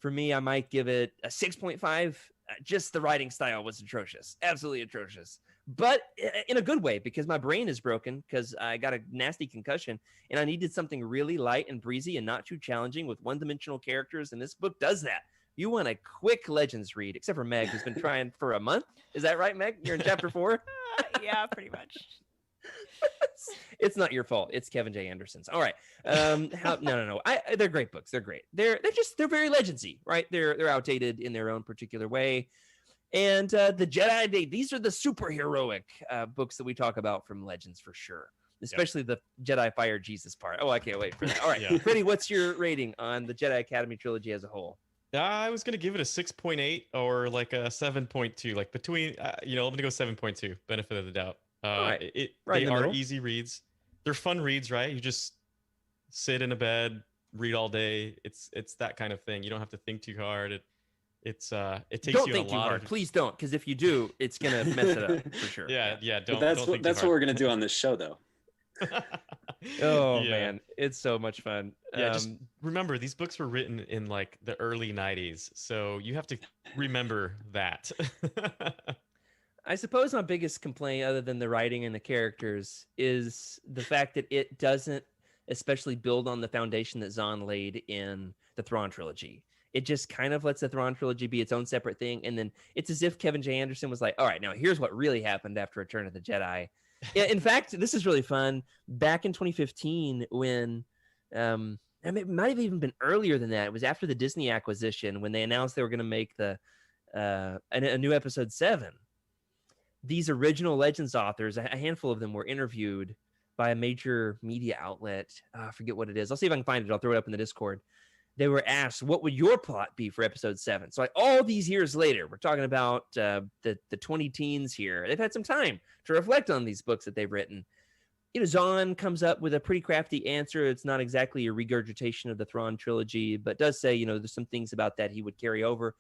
For me, I might give it a 6.5. Just the writing style was atrocious, absolutely atrocious, but in a good way, because my brain is broken because I got a nasty concussion and I needed something really light and breezy and not too challenging with one-dimensional characters. And this book does that. You want a quick Legends read, except for Meg, who's been trying for a month. Is that right, Meg? You're in chapter 4? Yeah, pretty much. It's not your fault. It's Kevin J. Anderson's. All right. No. They're great books. They're great. They're very Legendsy, right? They're outdated in their own particular way. And the Jedi, these are the superheroic books that we talk about from Legends for sure. Especially the Jedi Fire Jesus part. Oh, I can't wait for that. All right, Freddie, what's your rating on the Jedi Academy trilogy as a whole? I was gonna give it a 6.8 or like a 7.2, like between. I'm gonna go 7.2. Benefit of the doubt. Right. They are easy reads. They're fun reads, right? You just sit in a bed, read all day. It's that kind of thing. You don't have to think too hard. It takes don't you think too hard. Please don't, because if you do, it's gonna mess it up for sure. Yeah. Don't. That's don't what we're gonna do on this show, though. Man, it's so much fun. Just remember, these books were written in like the early 90s, so you have to remember that. I suppose my biggest complaint, other than the writing and the characters, is the fact that it doesn't especially build on the foundation that Zahn laid in the Thrawn trilogy. It just kind of lets the Thrawn trilogy be its own separate thing, and then it's as if Kevin J. Anderson was like, all right, now here's what really happened after Return of the Jedi. In fact, this is really fun. Back in 2015, when it might have even been earlier than that. It was after the Disney acquisition when they announced they were going to make a new episode 7. These original Legends authors, a handful of them, were interviewed by a major media outlet. I forget what it is. I'll see if I can find it. I'll throw it up in the Discord. They were asked, what would your plot be for episode 7? So like all these years later, we're talking about the 20 teens here. They've had some time to reflect on these books that they've written. Zahn comes up with a pretty crafty answer. It's not exactly a regurgitation of the Thrawn trilogy, but does say, there's some things about that he would carry over.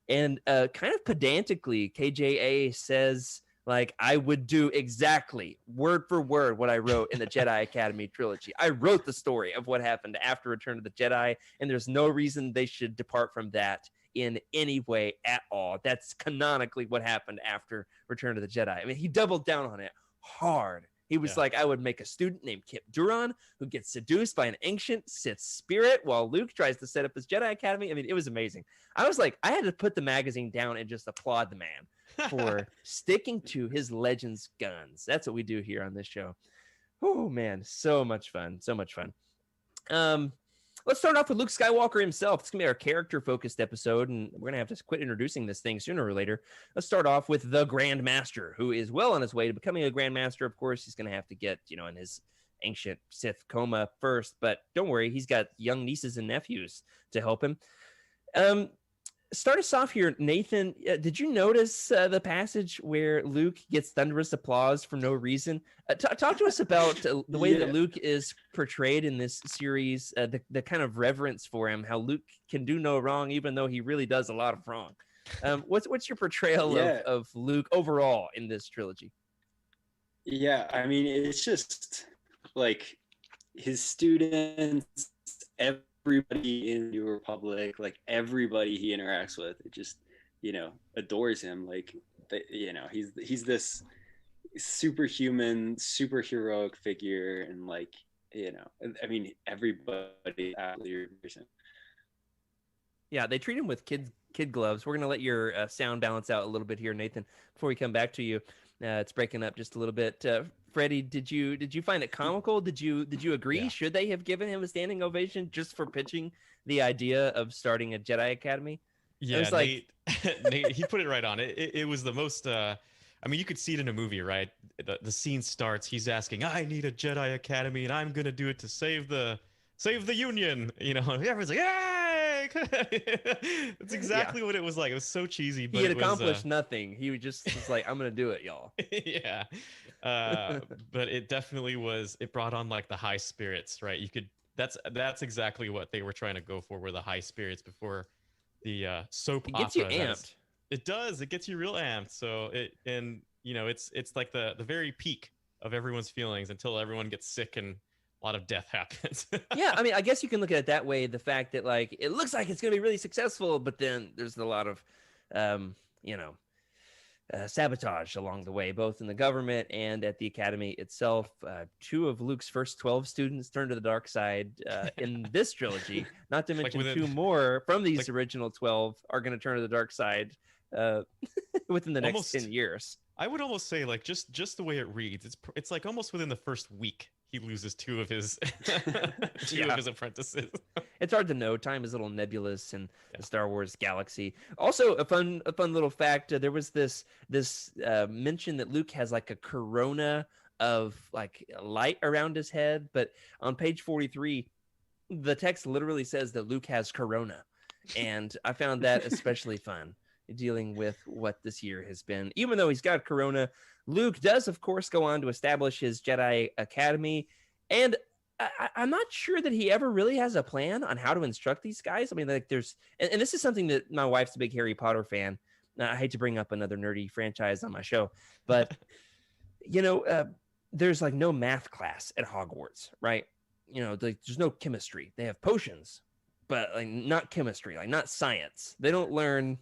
And kind of pedantically, KJA says, like, I would do exactly word for word what I wrote in the Jedi Academy trilogy. I wrote the story of what happened after Return of the Jedi, and there's no reason they should depart from that in any way at all. That's canonically what happened after Return of the Jedi. I mean, he doubled down on it hard. He was like, I would make a student named Kip Duron who gets seduced by an ancient Sith spirit while Luke tries to set up his Jedi Academy. I mean, it was amazing. I was like, I had to put the magazine down and just applaud the man for sticking to his Legends guns. That's what we do here on this show. Oh, man. So much fun. So much fun. Let's start off with Luke Skywalker himself. It's going to be our character-focused episode, and we're going to have to quit introducing this thing sooner or later. Let's start off with the Grand Master, who is well on his way to becoming a Grand Master. Of course, he's going to have to get, in his ancient Sith coma first, but don't worry, he's got young nieces and nephews to help him. Start us off here, Nathan. Did you notice the passage where Luke gets thunderous applause for no reason? Talk to us about the way that Luke is portrayed in this series, the kind of reverence for him, how Luke can do no wrong, even though he really does a lot of wrong. What's your portrayal of Luke overall in this trilogy? Yeah, I mean, it's just like his students, everybody in New Republic, like everybody he interacts with, it just, adores him. Like, he's this superhuman, super heroic figure, and like, I mean, everybody absolutely agrees him. Yeah, they treat him with kid gloves. We're gonna let your sound balance out a little bit here, Nathan, before we come back to you. It's breaking up just a little bit. Freddie, did you find it comical? Did you agree? Yeah. Should they have given him a standing ovation just for pitching the idea of starting a Jedi Academy? Yeah, Nate, he put it right on. It was the most. I mean, you could see it in a movie, right? the scene starts. He's asking, "I need a Jedi Academy, and I'm gonna do it to save the Union." You know, and everyone's like, "Yay!" That's exactly what it was like. It was so cheesy, but He had it was accomplished nothing. He was like, I'm gonna do it, y'all. yeah. But it definitely was. It brought on like the high spirits, right? You could. That's exactly what they were trying to go for, were the high spirits before the soap It gets you opera. amped. It does. It gets you real amped. So it's like the very peak of everyone's feelings until everyone gets sick and a lot of death happens. Yeah, I mean, I guess you can look at it that way. The fact that like it looks like it's going to be really successful, but then there's a lot of, sabotage along the way, both in the government and at the academy itself. 2 of Luke's first 12 students turned to the dark side in this trilogy. Not to mention 2 more from these original 12 are going to turn to the dark side within the next 10 years. I would almost say, like, just the way it reads, it's like almost within the first week he loses 2 of his of his apprentices. It's hard to know. Time is a little nebulous in the Star Wars galaxy. Also, a fun little fact: there was this mention that Luke has like a corona of like light around his head, but on page 43, the text literally says that Luke has corona, and I found that especially fun, dealing with what this year has been. Even though he's got corona, Luke does, of course, go on to establish his Jedi Academy. And I'm not sure that he ever really has a plan on how to instruct these guys. I mean, like and this is something that my wife's a big Harry Potter fan. Now, I hate to bring up another nerdy franchise on my show, but, there's like no math class at Hogwarts, right? There's no chemistry. They have potions, but like not chemistry, like not science. They don't learn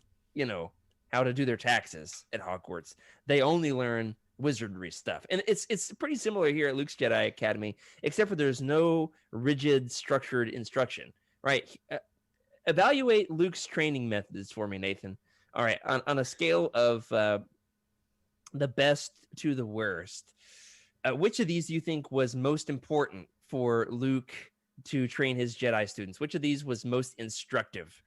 how to do their taxes at Hogwarts. They only learn wizardry stuff. And it's pretty similar here at Luke's Jedi Academy, except for there's no rigid, structured instruction, right? Evaluate Luke's training methods for me, Nathan. All right, on a scale of the best to the worst, which of these do you think was most important for Luke to train his Jedi students? Which of these was most instructive?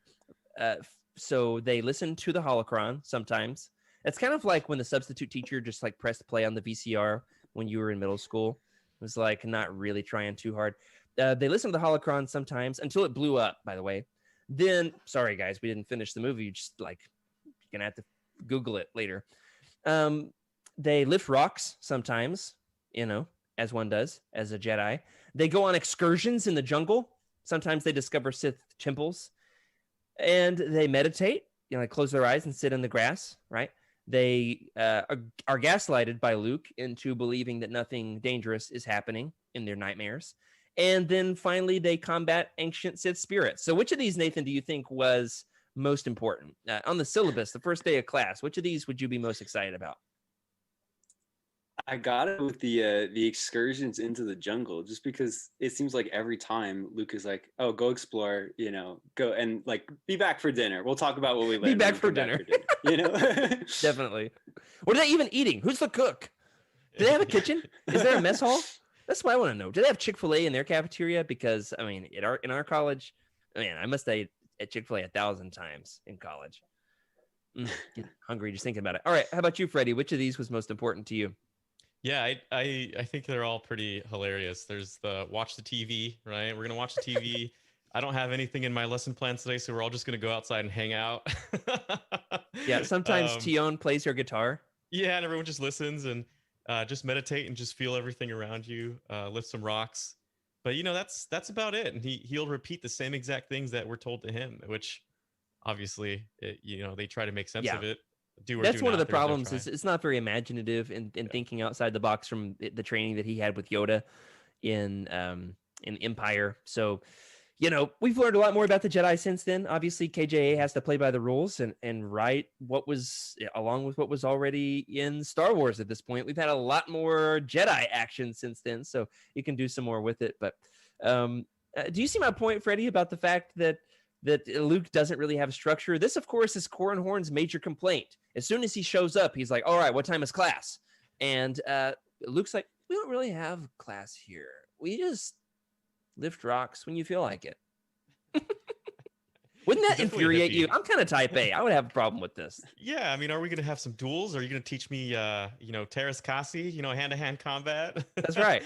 So they listen to the holocron sometimes. It's kind of like when the substitute teacher just like pressed play on the VCR when you were in middle school. It was like not really trying too hard. They listen to the holocron sometimes until it blew up, by the way. Then, sorry guys, we didn't finish the movie. You just like, you're going to have to Google it later. They lift rocks sometimes, as one does as a Jedi. They go on excursions in the jungle. Sometimes they discover Sith temples. And they meditate, like close their eyes and sit in the grass, right? They are gaslighted by Luke into believing that nothing dangerous is happening in their nightmares. And then finally, they combat ancient Sith spirits. So which of these, Nathan, do you think was most important? On the syllabus, the first day of class, which of these would you be most excited about? I got it with the excursions into the jungle, just because it seems like every time Luke is like, "Oh, go explore," go and like be back for dinner. We'll talk about what we learned. Be back for dinner. Definitely. What are they even eating? Who's the cook? Do they have a kitchen? Is there a mess hall? That's what I want to know. Do they have Chick-fil-A in their cafeteria? Because I mean, in our college, man, I must have ate at Chick-fil-A 1,000 times in college. Get hungry just thinking about it. All right, how about you, Freddie? Which of these was most important to you? Yeah, I think they're all pretty hilarious. There's the watch the TV, right? We're going to watch the TV. I don't have anything in my lesson plan today, so we're all just going to go outside and hang out. Yeah, sometimes Tion plays her guitar. Yeah, and everyone just listens and just meditate and just feel everything around you, lift some rocks. But, that's about it. And he'll repeat the same exact things that were told to him, which obviously, they try to make sense of it. That's one of the problems is it's not very imaginative in thinking outside the box from the training that he had with Yoda in Empire. So, we've learned a lot more about the Jedi since then. Obviously, KJA has to play by the rules and write what was along with what was already in Star Wars at this point. We've had a lot more Jedi action since then, so you can do some more with it. But do you see my point, Freddie, about the fact that Luke doesn't really have structure? This, of course, is Corran Horn's major complaint. As soon as he shows up, he's like, all right, what time is class? And Luke's like, we don't really have class here. We just lift rocks when you feel like it. Wouldn't that Definitely infuriate hippie. you? I'm kind of type A. I would have a problem with this. Yeah, I mean, are we gonna have some duels? Are you gonna teach me, Terrace Kasi, hand-to-hand combat? That's right.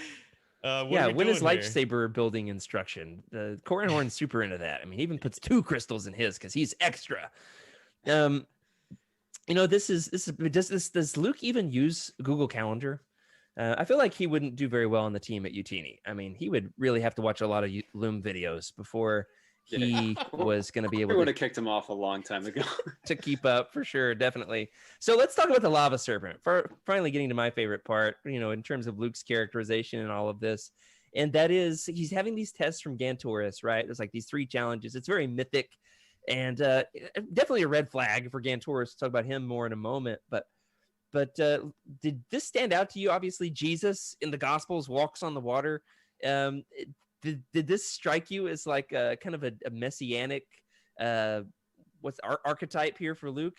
What Yeah, are we when is doing here? lightsaber building instruction? The Corran Horn's super into that. I mean, he even puts 2 crystals in his because he's extra. Does Luke even use Google Calendar? I feel like he wouldn't do very well on the team at Youtini. I mean, he would really have to watch a lot of Loom videos before he was going to be able We would to have kicked him off a long time ago. to keep up for sure, definitely. So let's talk about the lava serpent. Finally getting to my favorite part, in terms of Luke's characterization and all of this. And that is, he's having these tests from Gantoris, right? There's like these 3 challenges. It's very mythic and definitely a red flag for Gantoris. We'll talk about him more in a moment. But did this stand out to you? Obviously, Jesus in the Gospels walks on the water. Did this strike you as like a kind of a messianic archetype here for Luke?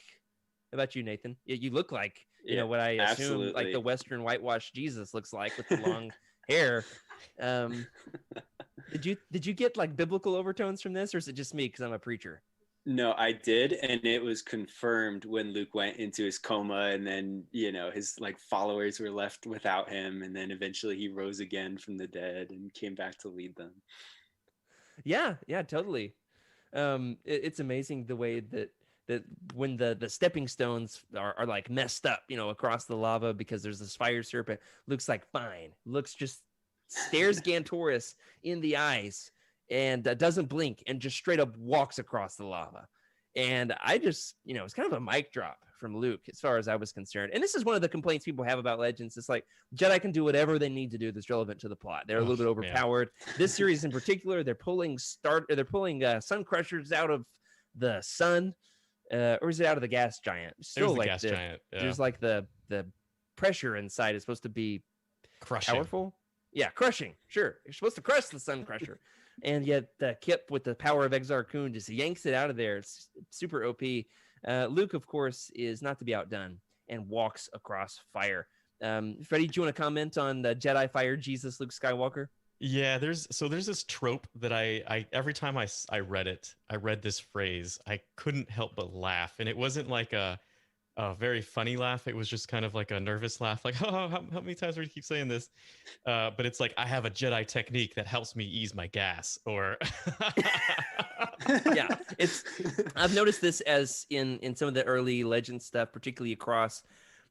How about you, Nathan? You look like what I assume like the Western whitewashed Jesus looks like with the long hair. Did you get like biblical overtones from this, or is it just me because I'm a preacher? No, I did, and it was confirmed when Luke went into his coma, and then his like followers were left without him, and then eventually he rose again from the dead and came back to lead them. Yeah, totally. It's amazing the way that when the stepping stones are like messed up, across the lava because there's this fire serpent. Luke's like fine. Luke's just stares Gantoris in the eyes and doesn't blink and just straight up walks across the lava. And I just, it's kind of a mic drop from Luke as far as I was concerned. And this is one of the complaints people have about Legends. It's like Jedi can do whatever they need to do that's relevant to the plot. They're a little bit overpowered. This series in particular, they're pulling sun crushers out of the sun, or is it out of the gas giant? Still like gas giant. Yeah. There's like the pressure inside is supposed to be crushing. Powerful. Yeah, crushing. Sure, you're supposed to crush the sun crusher. And yet Kip, with the power of Exar Kun, just yanks it out of there. It's super OP. Luke, of course, is not to be outdone and walks across fire. Freddie, do you want to comment on the Jedi Fire Jesus Luke Skywalker? Yeah, there's this trope that I every time I read this phrase, I couldn't help but laugh. And it wasn't like a very funny laugh. It was just kind of like a nervous laugh, like, oh, how many times do we keep saying this? But it's like, I have a Jedi technique that helps me ease my gas, or yeah, I've noticed this as in some of the early Legend stuff, particularly across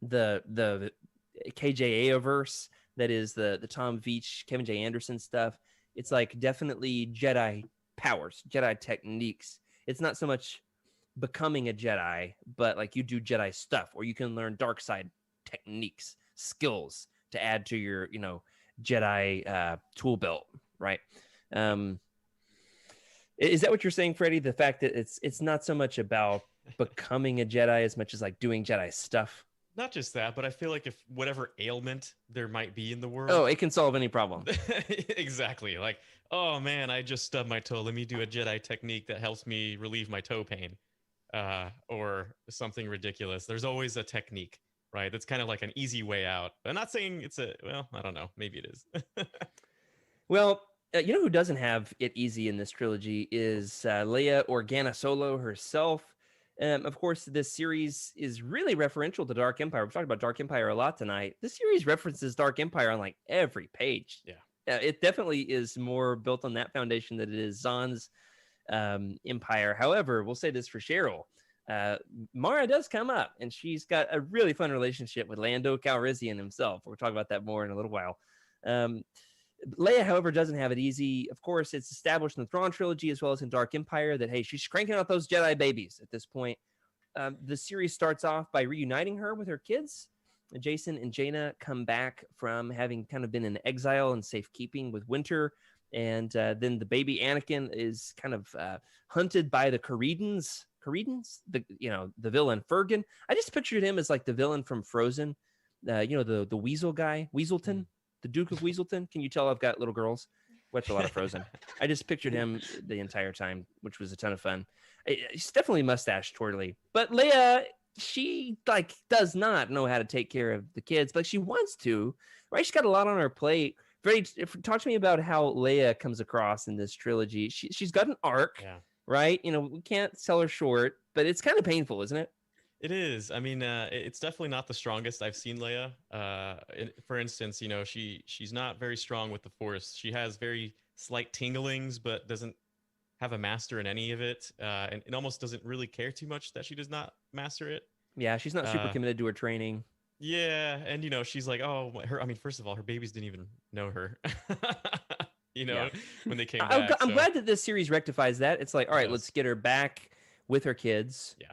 the KJA verse, that is the Tom Veach, Kevin J. Anderson stuff. It's like definitely Jedi powers, Jedi techniques. It's not so much becoming a Jedi, but like you do Jedi stuff, or you can learn dark side techniques, skills to add to your Jedi tool belt, right? Is that what you're saying, Freddie? The fact that it's not so much about becoming a Jedi as much as like doing Jedi stuff? Not just that, but I feel like if whatever ailment there might be in the world, it can solve any problem. Exactly. Like, oh man, I just stubbed my toe, let me do a Jedi technique that helps me relieve my toe pain. Or something ridiculous. There's always a technique, right? That's kind of like an easy way out. I'm not saying I don't know. Maybe it is. Well, who doesn't have it easy in this trilogy is Leia Organa Solo herself. Of course, this series is really referential to Dark Empire. We've talked about Dark Empire a lot tonight. This series references Dark Empire on like every page. Yeah. It definitely is more built on that foundation than it is Zahn's Empire. However, we'll say this for Cheryl. Mara does come up, and she's got a really fun relationship with Lando Calrissian himself. We'll talk about that more in a little while. Leia, however, doesn't have it easy. Of course, it's established in the Thrawn trilogy as well as in Dark Empire that, hey, she's cranking out those Jedi babies at this point. The series starts off by reuniting her with her kids. Jason and Jaina come back from having kind of been in exile and safekeeping with Winter. And then the baby Anakin is kind of hunted by the Caridans, the villain Fergan. I just pictured him as like the villain from Frozen, the Weasel guy, Weaselton, the Duke of Weaselton. Can you tell I've got little girls? Watch a lot of Frozen. I just pictured him the entire time, which was a ton of fun. He's definitely mustache twirly, but Leia, she like does not know how to take care of the kids, but she wants to, right? She's got a lot on her plate. Freddie, talk to me about how Leia comes across in this trilogy. She's got an arc. Yeah. right? You know, we can't sell her short, but it's kind of painful, isn't it? It is. I mean, it's definitely not the strongest I've seen Leia. For instance, you know, she's not very strong with the Force. She has very slight tinglings, but doesn't have a master in any of it, and it almost doesn't really care too much that she does not master it. Yeah, she's not super Uh, committed to her training. yeah, and you know, she's like, oh, her. I mean, first of all, her babies didn't even know her. You Yeah. know, when they came back. I'm So glad that this series rectifies that. It's like, all right, let's yes, get her back with her kids. yeah.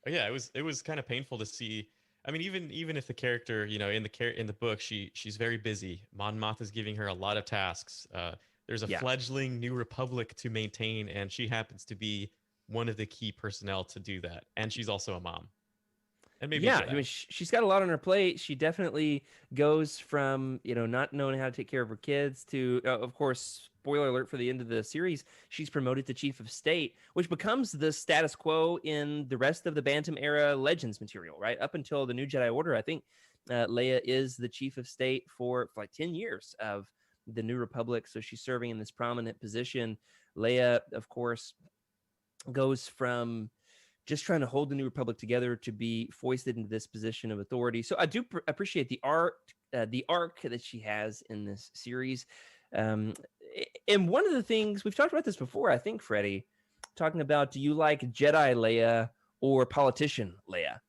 Yeah, it was kind of painful to see. I mean, even if the character, you know, in the book, she's very busy. Mon Moth is giving her a lot of tasks. There's a Yeah. fledgling New Republic to maintain, and she happens to be one of the key personnel to do that. And she's also a mom, and maybe a Yeah, Jedi. I mean, she's got a lot on her plate. She definitely goes from, you know, not knowing how to take care of her kids to, of course, spoiler alert for the end of the series, she's promoted to chief of state, which becomes the status quo in the rest of the Bantam era Legends material, right? Up until the New Jedi Order, I think Leia is the chief of state for like 10 years of the New Republic. So she's serving in this prominent position. Leia, of course, goes from just trying to hold the New Republic together to be foisted into this position of authority. So I do appreciate the arc that she has in this series. And one of the things we've talked about this before, I think, Freddie, talking about, do you like Jedi Leia or politician Leia?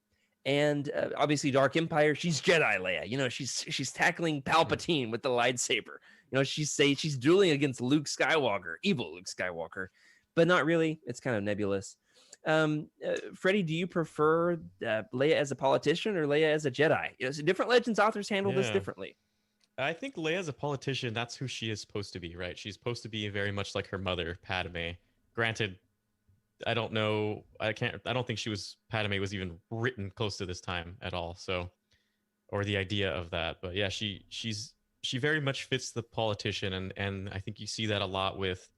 And obviously, Dark Empire, she's Jedi Leia. You know, she's tackling Palpatine with the lightsaber. You know, she's dueling against Luke Skywalker, evil Luke Skywalker, but not really. It's kind of nebulous. Freddie, do you prefer Leia as a politician or Leia as a Jedi? You know, so different Legends authors handle this Yeah. differently. I think Leia's a politician. That's who she is supposed to be, right? She's supposed to be very much like her mother, Padme. Granted, I don't know. I don't think Padme was even written close to this time at all. So, or the idea of that. But yeah, she very much fits the politician, and I think you see that a lot with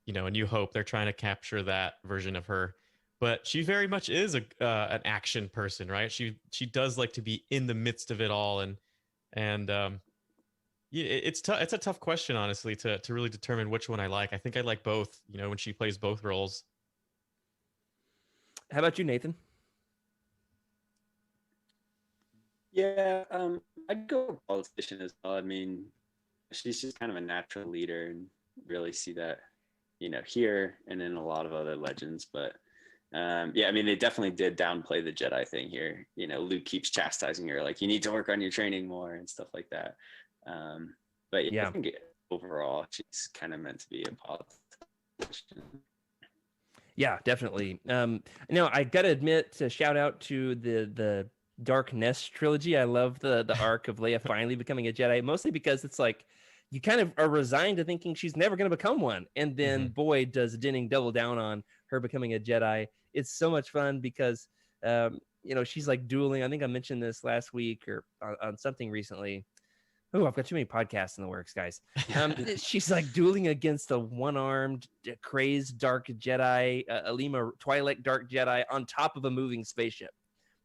you know, A New Hope. They're trying to capture that version of her, but she very much is an action person, right? She does like to be in the midst of it all, and yeah, it's a tough question, honestly, to really determine which one I like. I think I like both. You know, when she plays both roles. How about you, Nathan? Yeah, I'd go politician as well. I mean, she's just kind of a natural leader, and really see that, you know, here and in a lot of other Legends. But yeah, I mean, they definitely did downplay the Jedi thing here. You know, Luke keeps chastising her, like, you need to work on your training more and stuff like that. But yeah, I think overall, she's kind of meant to be a politician. Yeah, definitely. No, I gotta admit, shout out to the Dark Nest trilogy. I love the arc of Leia finally becoming a Jedi, mostly because it's like you kind of are resigned to thinking she's never going to become one, and then boy, does Denning double down on her becoming a Jedi. It's so much fun because you know, she's like dueling. I think I mentioned this last week or on something recently. Oh, I've got too many podcasts in the works, guys. She's like dueling against a one-armed, crazed dark Jedi, Alima Twi'lek dark Jedi on top of a moving spaceship.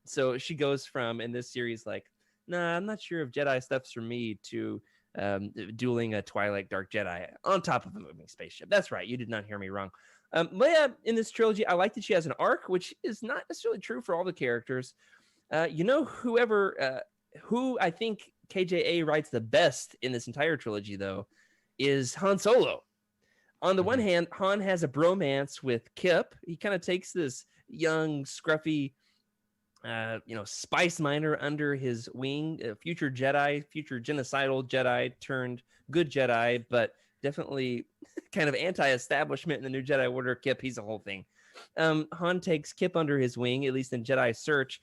So she goes from, in this series, like, nah, I'm not sure if Jedi stuff's for me, to dueling a Twi'lek dark Jedi on top of a moving spaceship. That's right. You did not hear me wrong. Leia, in this trilogy, I like that she has an arc, which is not necessarily true for all the characters. You know, who I think KJA writes the best in this entire trilogy, though, is Han Solo. On the one hand, Han has a bromance with Kip. He kind of takes this young, scruffy, you know, spice miner under his wing, future Jedi, future genocidal Jedi turned good Jedi, but definitely kind of anti-establishment in the New Jedi Order. Kip, he's a whole thing. Han takes Kip under his wing, at least in Jedi Search.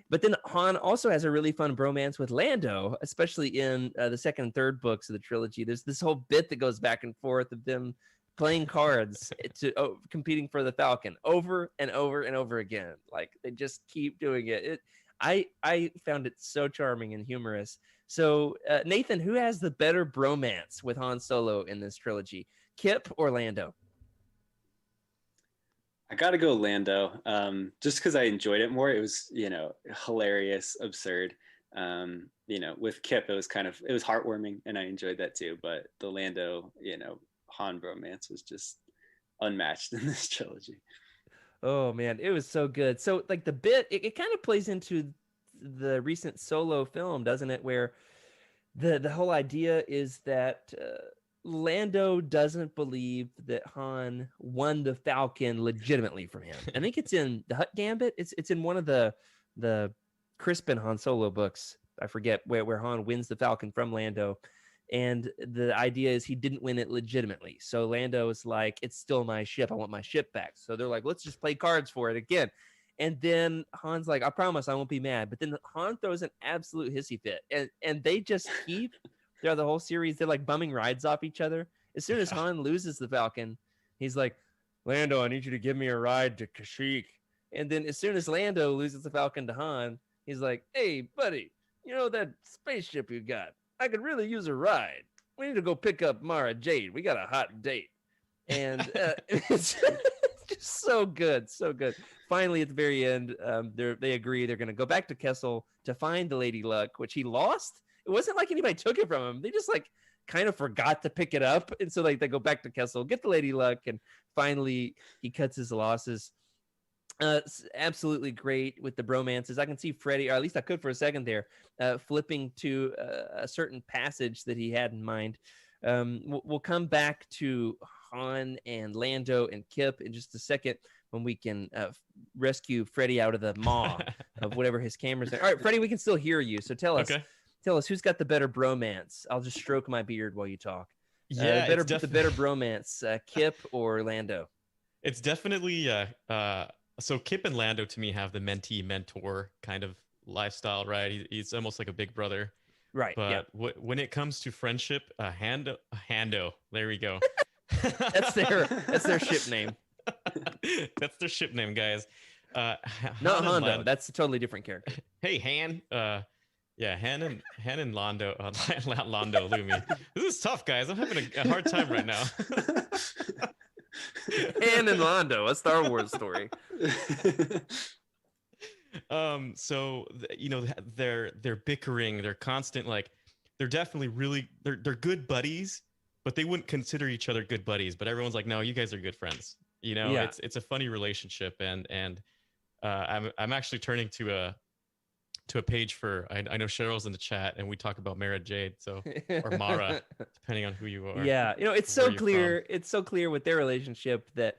But then Han also has a really fun bromance with Lando, especially in the second and third books of the trilogy. There's this whole bit that goes back and forth of them playing cards to competing for the Falcon over and over and over again. Like, they just keep doing it. I found it so charming and humorous. So Nathan, who has the better bromance with Han Solo in this trilogy, Kip or Lando? I gotta go Lando, just because I enjoyed it more. It was, you know, hilarious, absurd. You know, with Kip, it was heartwarming, and I enjoyed that too. But the Lando, you know, Han bromance was just unmatched in this trilogy. Oh man, it was so good. So like the bit, it kind of plays into the recent Solo film, doesn't it? Where the whole idea is that Lando doesn't believe that Han won the Falcon legitimately from him. I think it's in the Hutt Gambit. It's in one of the Crispin Han Solo books. I forget where Han wins the Falcon from Lando. And the idea is he didn't win it legitimately. So Lando is like, it's still my ship. I want my ship back. So they're like, let's just play cards for it again. And then Han's like, I promise I won't be mad. But then Han throws an absolute hissy fit. And they just keep, throughout the whole series, they're like bumming rides off each other. As soon as Han loses the Falcon, he's like, Lando, I need you to give me a ride to Kashyyyk. And then as soon as Lando loses the Falcon to Han, he's like, hey, buddy, you know that spaceship you got? I could really use a ride. We need to go pick up Mara Jade. We got a hot date. And it's just so good, so good. Finally, at the very end, they agree they're going to go back to Kessel to find the Lady Luck, which he lost. It wasn't like anybody took it from him. They just like kind of forgot to pick it up. And so like they go back to Kessel, get the Lady Luck, and finally he cuts his losses. Absolutely great with the bromances. I can see Freddie, or at least I could for a second there, flipping to a certain passage that he had in mind. We'll come back to Han and Lando and Kip in just a second when we can rescue Freddie out of the maw of whatever his camera's in. All right, Freddie, we can still hear you. So tell us who's got the better bromance. I'll just stroke my beard while you talk. Yeah, the better bromance, Kip or Lando? It's definitely so Kip and Lando to me have the mentee-mentor kind of lifestyle, right? He's almost like a big brother. Right. But when it comes to friendship, Hando, there we go. That's their ship name. That's their ship name, guys. Not Hondo. That's a totally different character. Hey, Han. Han and Lando. Lando, look at me. This is tough, guys. I'm having a hard time right now. Han and Lando, a Star Wars story. So they're bickering, they're constant, like they're definitely they're good buddies, but they wouldn't consider each other good buddies, but everyone's like, no, you guys are good friends. It's a funny relationship, and I'm actually turning to a page for, I know Cheryl's in the chat and we talk about Mara Jade, so, or Mara, depending on who you are. Yeah, it's so clear. It's so clear with their relationship that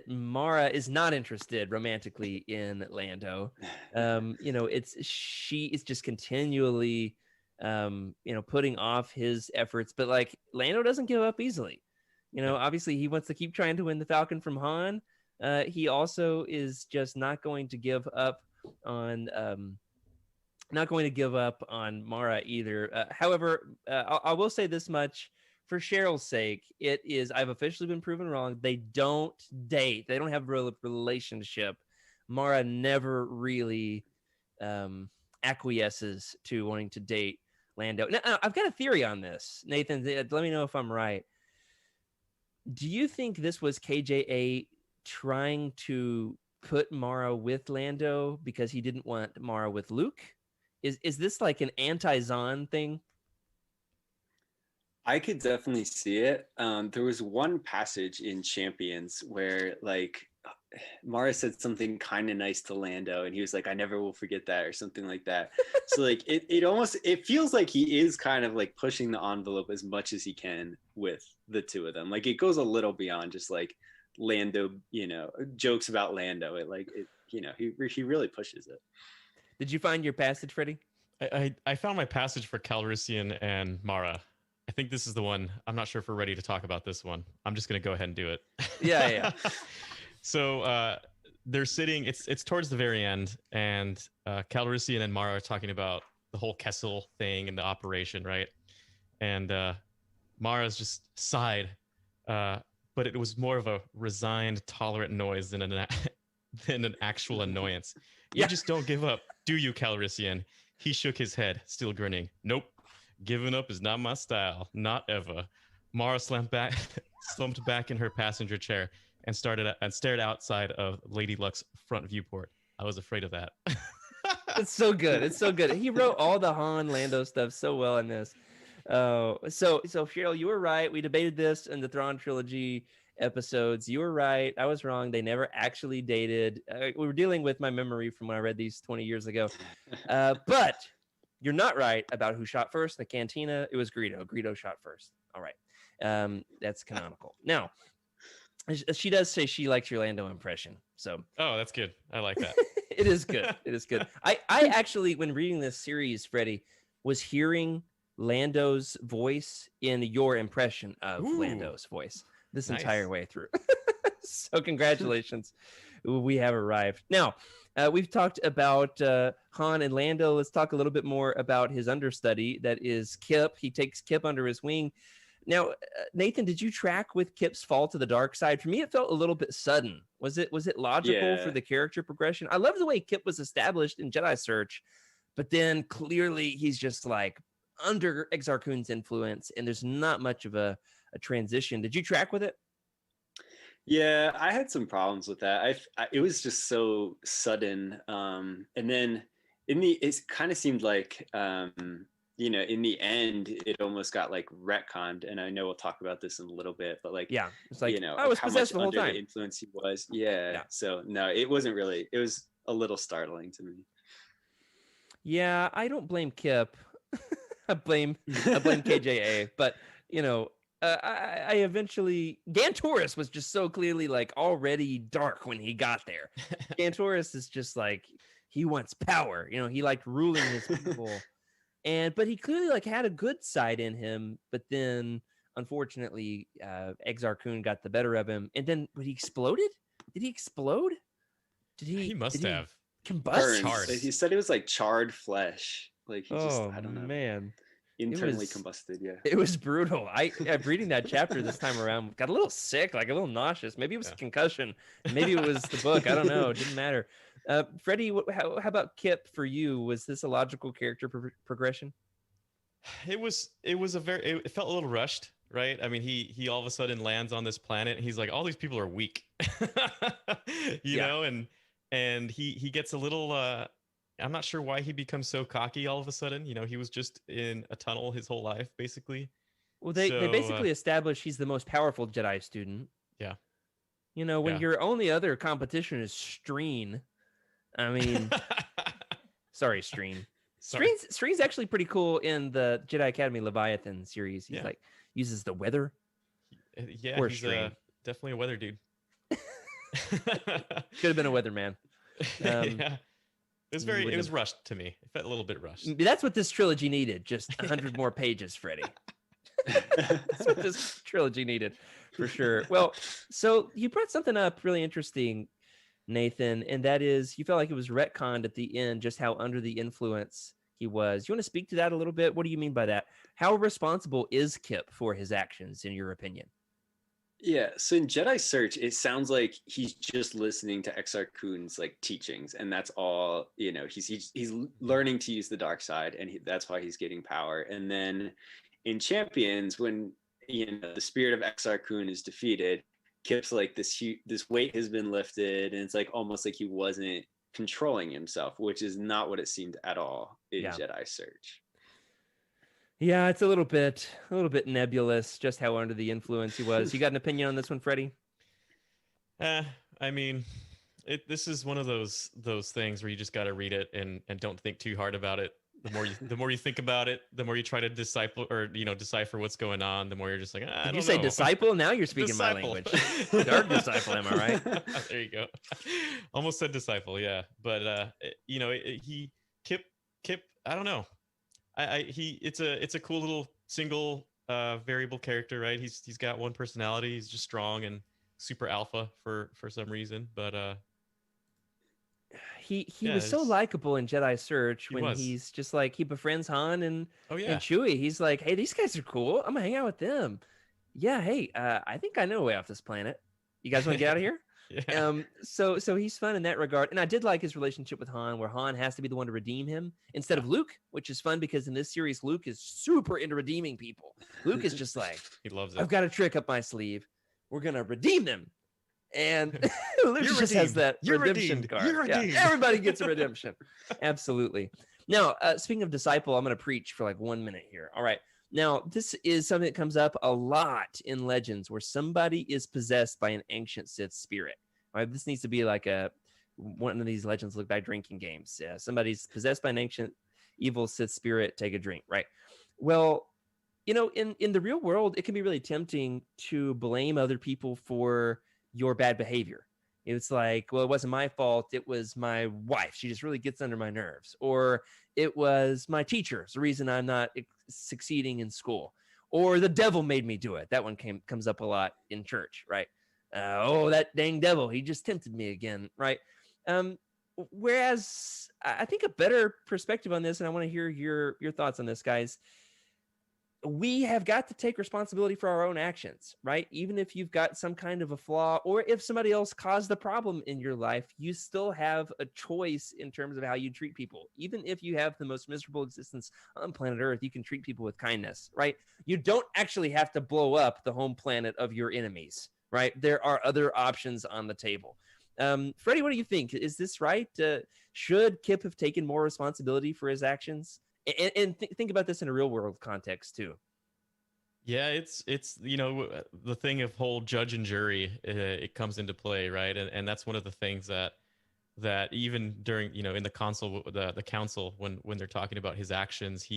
Mara is not interested romantically in Lando. She is just continually, putting off his efforts, but like Lando doesn't give up easily. Obviously he wants to keep trying to win the Falcon from Han. He also is just not going to give up on. Not going to give up on Mara either. However, I will say this much for Cheryl's sake. I've officially been proven wrong. They don't date. They don't have a real relationship. Mara never really acquiesces to wanting to date Lando. Now, I've got a theory on this. Nathan, let me know if I'm right. Do you think this was KJA trying to put Mara with Lando because he didn't want Mara with Luke? Is this like an anti-Zahn thing? I could definitely see it. There was one passage in Champions where like Mara said something kind of nice to Lando and he was like, I never will forget that, or something like that. So like it feels like he is kind of like pushing the envelope as much as he can with the two of them. Like it goes a little beyond just like Lando, jokes about Lando. He really pushes it. Did you find your passage, Freddie? I found my passage for Calrissian and Mara. I think this is the one. I'm not sure if we're ready to talk about this one. I'm just going to go ahead and do it. Yeah. So they're sitting, it's towards the very end, and Calrissian and Mara are talking about the whole Kessel thing and the operation, right? And Mara's just sighed, but it was more of a resigned, tolerant noise than an actual annoyance. You just don't give up, do you, Calrissian? He shook his head, still grinning. Nope. Giving up is not my style. Not ever. Mara slumped back in her passenger chair and stared outside of Lady Luck's front viewport. I was afraid of that. It's so good. It's so good. He wrote all the Han Lando stuff so well in this. So Cheryl, you were right. We debated this in the Thrawn trilogy, episodes. You were right. I was wrong. They never actually dated. We were dealing with my memory from when I read these 20 years ago. But you're not right about who shot first in the cantina. It was Greedo. Greedo shot first. All right. That's canonical. Now, she does say she likes your Lando impression. So that's good. I like that. It is good. It is good. I actually, when reading this series, Freddie, was hearing Lando's voice in your impression of Lando's voice this entire way through. So congratulations. We have arrived. Now, we've talked about Han and Lando. Let's talk a little bit more about his understudy. That is Kip. He takes Kip under his wing. Now, Nathan, did you track with Kip's fall to the dark side? For me, it felt a little bit sudden. Was it logical for the character progression? I love the way Kip was established in Jedi Search, but then clearly he's just like under Exar Kun's influence, and there's not much of a transition. Did you track with it? Yeah, I had some problems with that. It was just so sudden, and then it kind of seemed like in the end, it almost got like retconned. And I know we'll talk about this in a little bit, but like, yeah, it's like, I was possessed the whole time. The influence he was. Yeah. So no, it wasn't really. It was a little startling to me. Yeah, I don't blame Kip. I blame KJA, but I eventually Gantoris was just so clearly like already dark when he got there. Gantoris is just like he wants power. He liked ruling his people. But he clearly like had a good side in him, but then unfortunately Exar Kun got the better of him. And then he exploded? Did he explode? He must have combust. Charred. He said it was like charred flesh. Like he just I don't know. Man. Internally combusted, yeah. It was brutal. I'm reading that chapter this time around, got a little sick, like a little nauseous. Maybe it was a concussion. Maybe it was the book. I don't know. It didn't matter. Freddie, how about Kip for you? Was this a logical character progression? It felt a little rushed, right? I mean, he all of a sudden lands on this planet. And he's like, all these people are weak, you know, and he gets a little. I'm not sure why he becomes so cocky all of a sudden. He was just in a tunnel his whole life, basically. Well, they basically establish he's the most powerful Jedi student. Yeah. When your only other competition is Streen. I mean, sorry, Streen. Streen's actually pretty cool in the Jedi Academy Leviathan series. He's like uses the weather. Yeah, he's definitely a weather dude. Could have been a weatherman. Yeah. It was rushed to me. It felt a little bit rushed. That's what this trilogy needed. Just 100 more pages, Freddie. That's what this trilogy needed, for sure. Well, so you brought something up really interesting, Nathan, and that is you felt like it was retconned at the end, just how under the influence he was. You want to speak to that a little bit? What do you mean by that? How responsible is Kip for his actions, in your opinion? Yeah, so in Jedi Search, it sounds like he's just listening to Exar Kun's like teachings, and that's all. He's learning to use the dark side, and that's why he's getting power. And then in Champions, when the spirit of Exar Kun is defeated, Kip's like this weight has been lifted, and it's like almost like he wasn't controlling himself, which is not what it seemed at all in Jedi Search. Yeah, it's a little bit nebulous just how under the influence he was. You got an opinion on this one, Freddie? I mean, this is one of those things where you just got to read it and don't think too hard about it. The more you think about it, the more you try to decipher what's going on. The more you're just like, Did you say disciple? Now you're speaking my language. Dark disciple, am I right? There you go. Almost said disciple, yeah. But Kip. I don't know. It's a cool little single variable character, right? He's got one personality. He's just strong and super alpha for some reason, but he was so likable in Jedi Search when he's just like he befriends Han and Chewie. He's like, hey, these guys are cool. I'm gonna hang out with them. Yeah, hey, I think I know a way off this planet. You guys want to get out of here? Yeah. So he's fun in that regard, and I did like his relationship with Han, where Han has to be the one to redeem him instead of Luke, which is fun because in this series, Luke is super into redeeming people. Luke is just like, he loves it. I've got a trick up my sleeve. We're gonna redeem them, and Luke just has that redemption card. You're redeemed. Yeah, everybody gets a redemption. Absolutely. Now, speaking of disciple, I'm gonna preach for like 1 minute here. All right. Now, this is something that comes up a lot in Legends, where somebody is possessed by an ancient Sith spirit. Right? This needs to be like one of these Legends Lookback drinking games. Yeah, somebody's possessed by an ancient evil Sith spirit. Take a drink. Right. Well, in the real world, it can be really tempting to blame other people for your bad behavior. It's like, well, it wasn't my fault. It was my wife. She just really gets under my nerves. Or it was my teacher. It's the reason I'm not succeeding in school. Or the devil made me do it. That one comes up a lot in church, right? Oh, that dang devil. He just tempted me again, right? Whereas I think a better perspective on this, and I want to hear your thoughts on this, guys. We have got to take responsibility for our own actions, right? Even if you've got some kind of a flaw, or if somebody else caused the problem in your life, you still have a choice in terms of how you treat people. Even if you have the most miserable existence on planet Earth, you can treat people with kindness, right? You don't actually have to blow up the home planet of your enemies, right? There are other options on the table. Freddie, what do you think? Is this right? Should Kip have taken more responsibility for his actions? And think about this in a real world context too. Yeah, it's the thing of whole judge and jury, it comes into play, right? And that's one of the things that even during in the the council when they're talking about his actions,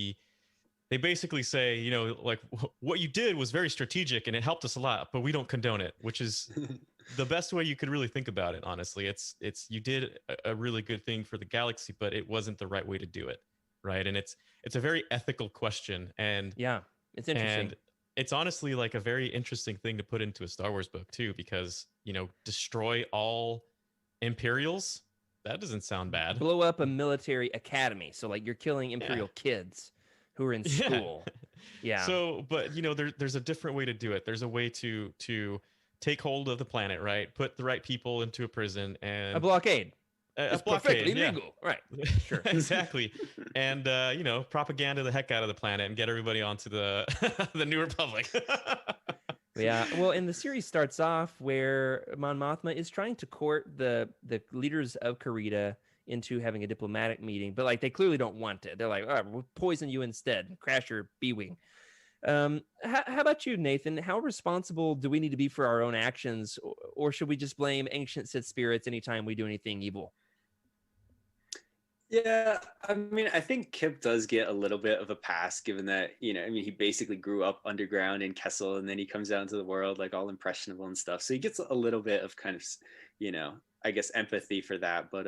they basically say like what you did was very strategic and it helped us a lot, but we don't condone it, which is the best way you could really think about it. Honestly, it's you did a really good thing for the galaxy, but it wasn't the right way to do it. Right. And it's a very ethical question. And yeah, it's interesting. And it's honestly like a very interesting thing to put into a Star Wars book too, because, destroy all Imperials. That doesn't sound bad. Blow up a military academy. So like you're killing Imperial kids who are in school. Yeah. So, but there's a different way to do it. There's a way to take hold of the planet, right? Put the right people into a prison and a blockade. It's perfectly legal, right? Sure, exactly, and propaganda the heck out of the planet and get everybody onto the the New Republic. Yeah, well, and the series starts off where Mon Mothma is trying to court the leaders of Karita into having a diplomatic meeting, but like they clearly don't want it. They're like, all right, we'll poison you instead, crash your B-wing. How about you, Nathan? How responsible do we need to be for our own actions, or should we just blame ancient Sith spirits anytime we do anything evil? Yeah, I mean, I think Kip does get a little bit of a pass, given that, he basically grew up underground in Kessel, and then he comes out into the world like all impressionable and stuff. So he gets a little bit of kind of, I guess empathy for that. But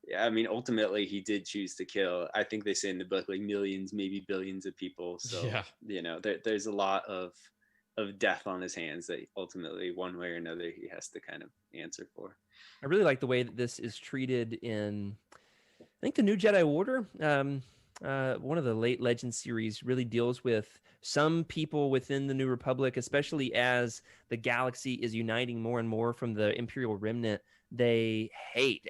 yeah, I mean, ultimately he did choose to kill. I think they say in the book like millions, maybe billions of people. So yeah. There's a lot of death on his hands that ultimately, one way or another, he has to kind of answer for. I really like the way that this is treated in, I think, the new Jedi Order. One of the late Legends series really deals with some people within the New Republic, especially as the galaxy is uniting more and more from the Imperial remnant. They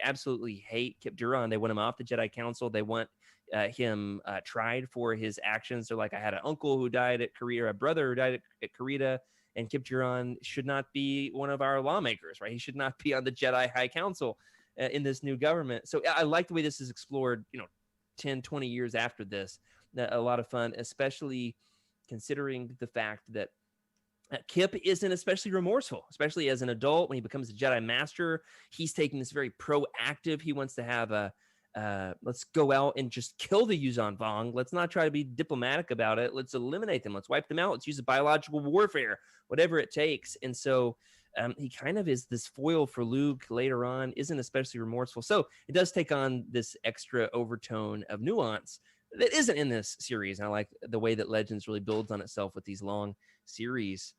absolutely hate Kip Duron. They want him off the Jedi Council. They want him tried for his actions. They're like, I had an uncle who died at Karita, or a brother who died at Karita, and Kip Duron should not be one of our lawmakers, right? He should not be on the Jedi High Council in this new government. So I like the way this is explored, 10, 20 years after this. A lot of fun, especially considering the fact that Kip isn't especially remorseful, especially as an adult. When he becomes a Jedi Master, he's taking this very proactive. He wants to have let's go out and just kill the Yuuzhan Vong. Let's not try to be diplomatic about it. Let's eliminate them. Let's wipe them out. Let's use biological warfare, whatever it takes. And so he kind of is this foil for Luke later on, isn't especially remorseful. So it does take on this extra overtone of nuance that isn't in this series. And I like the way that Legends really builds on itself with these long series.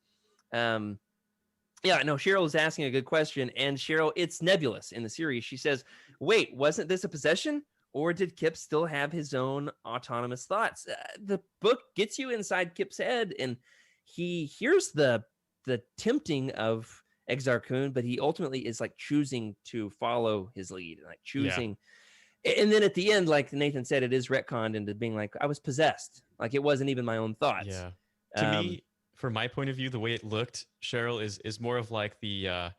Yeah, no, Cheryl is asking a good question. And Cheryl, it's nebulous in the series. She says, wait, wasn't this a possession? Or did Kip still have his own autonomous thoughts? The book gets you inside Kip's head, and he hears the tempting of Exar Kun, but he ultimately is like choosing to follow his lead, like choosing. Yeah. And then at the end, like Nathan said, it is retconned into being like, I was possessed. Like it wasn't even my own thoughts. Yeah. To me, from my point of view, the way it looked, Cheryl, is more of like the, I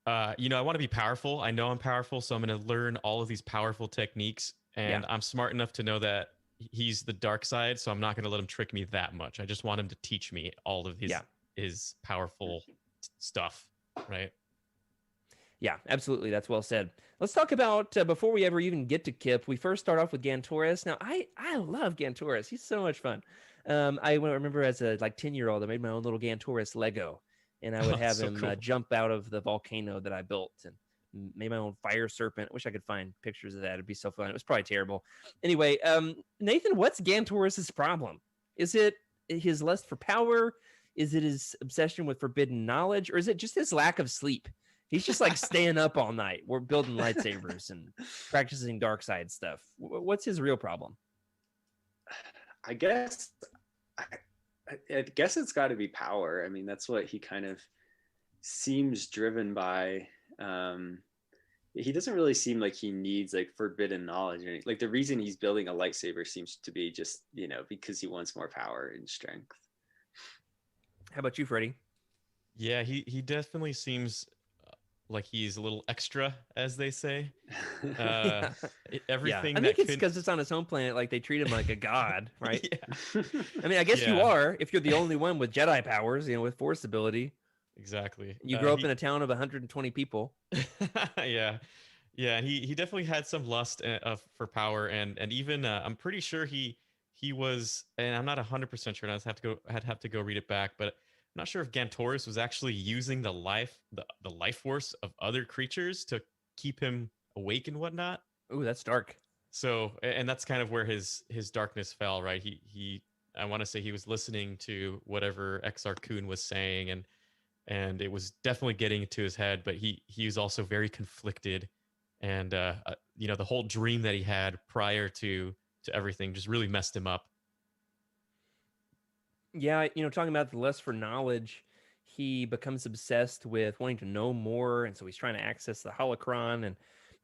want to be powerful. I know I'm powerful, so I'm going to learn all of these powerful techniques. And I'm smart enough to know that, he's the dark side, so I'm not going to let him trick me that much. I just want him to teach me all of his powerful stuff, right? Yeah, absolutely. That's well said. Let's talk about, before we ever even get to Kip, we first start off with Gantoris. Now, I love Gantoris. He's so much fun. I remember as a 10-year-old, I made my own little Gantoris Lego, and I would have so him cool. jump out of the volcano that I built, and made my own fire serpent. I wish I could find pictures of that. It'd be so fun. It was probably terrible. Anyway, Nathan, what's Gantoris's problem? Is it his lust for power? Is it his obsession with forbidden knowledge? Or is it just his lack of sleep? He's just like staying up all night. We're building lightsabers and practicing dark side stuff. What's his real problem? I guess it's got to be power. I mean, that's what he kind of seems driven by. He doesn't really seem like he needs like forbidden knowledge or anything. Like the reason he's building a lightsaber seems to be just, because he wants more power and strength. How about you, Freddie? Yeah, he definitely seems like he's a little extra, as they say. Everything. I think it's because it's on his home planet. Like they treat him like a god, right? Yeah. I mean, I guess you are if you're the only one with Jedi powers, with Force ability. Exactly. You grow up in a town of 120 people. Yeah. He definitely had some lust for power, and even I'm pretty sure he was, and I'm not 100% sure. I'd have to go read it back, but I'm not sure if Gantoris was actually using the life force of other creatures to keep him awake and whatnot. Ooh, that's dark. So, and that's kind of where his darkness fell, right? I want to say he was listening to whatever Exar Kun was saying, and it was definitely getting into his head. But he was also very conflicted, and the whole dream that he had prior to everything just really messed him up. Yeah, talking about the lust for knowledge, he becomes obsessed with wanting to know more, and so he's trying to access the holocron,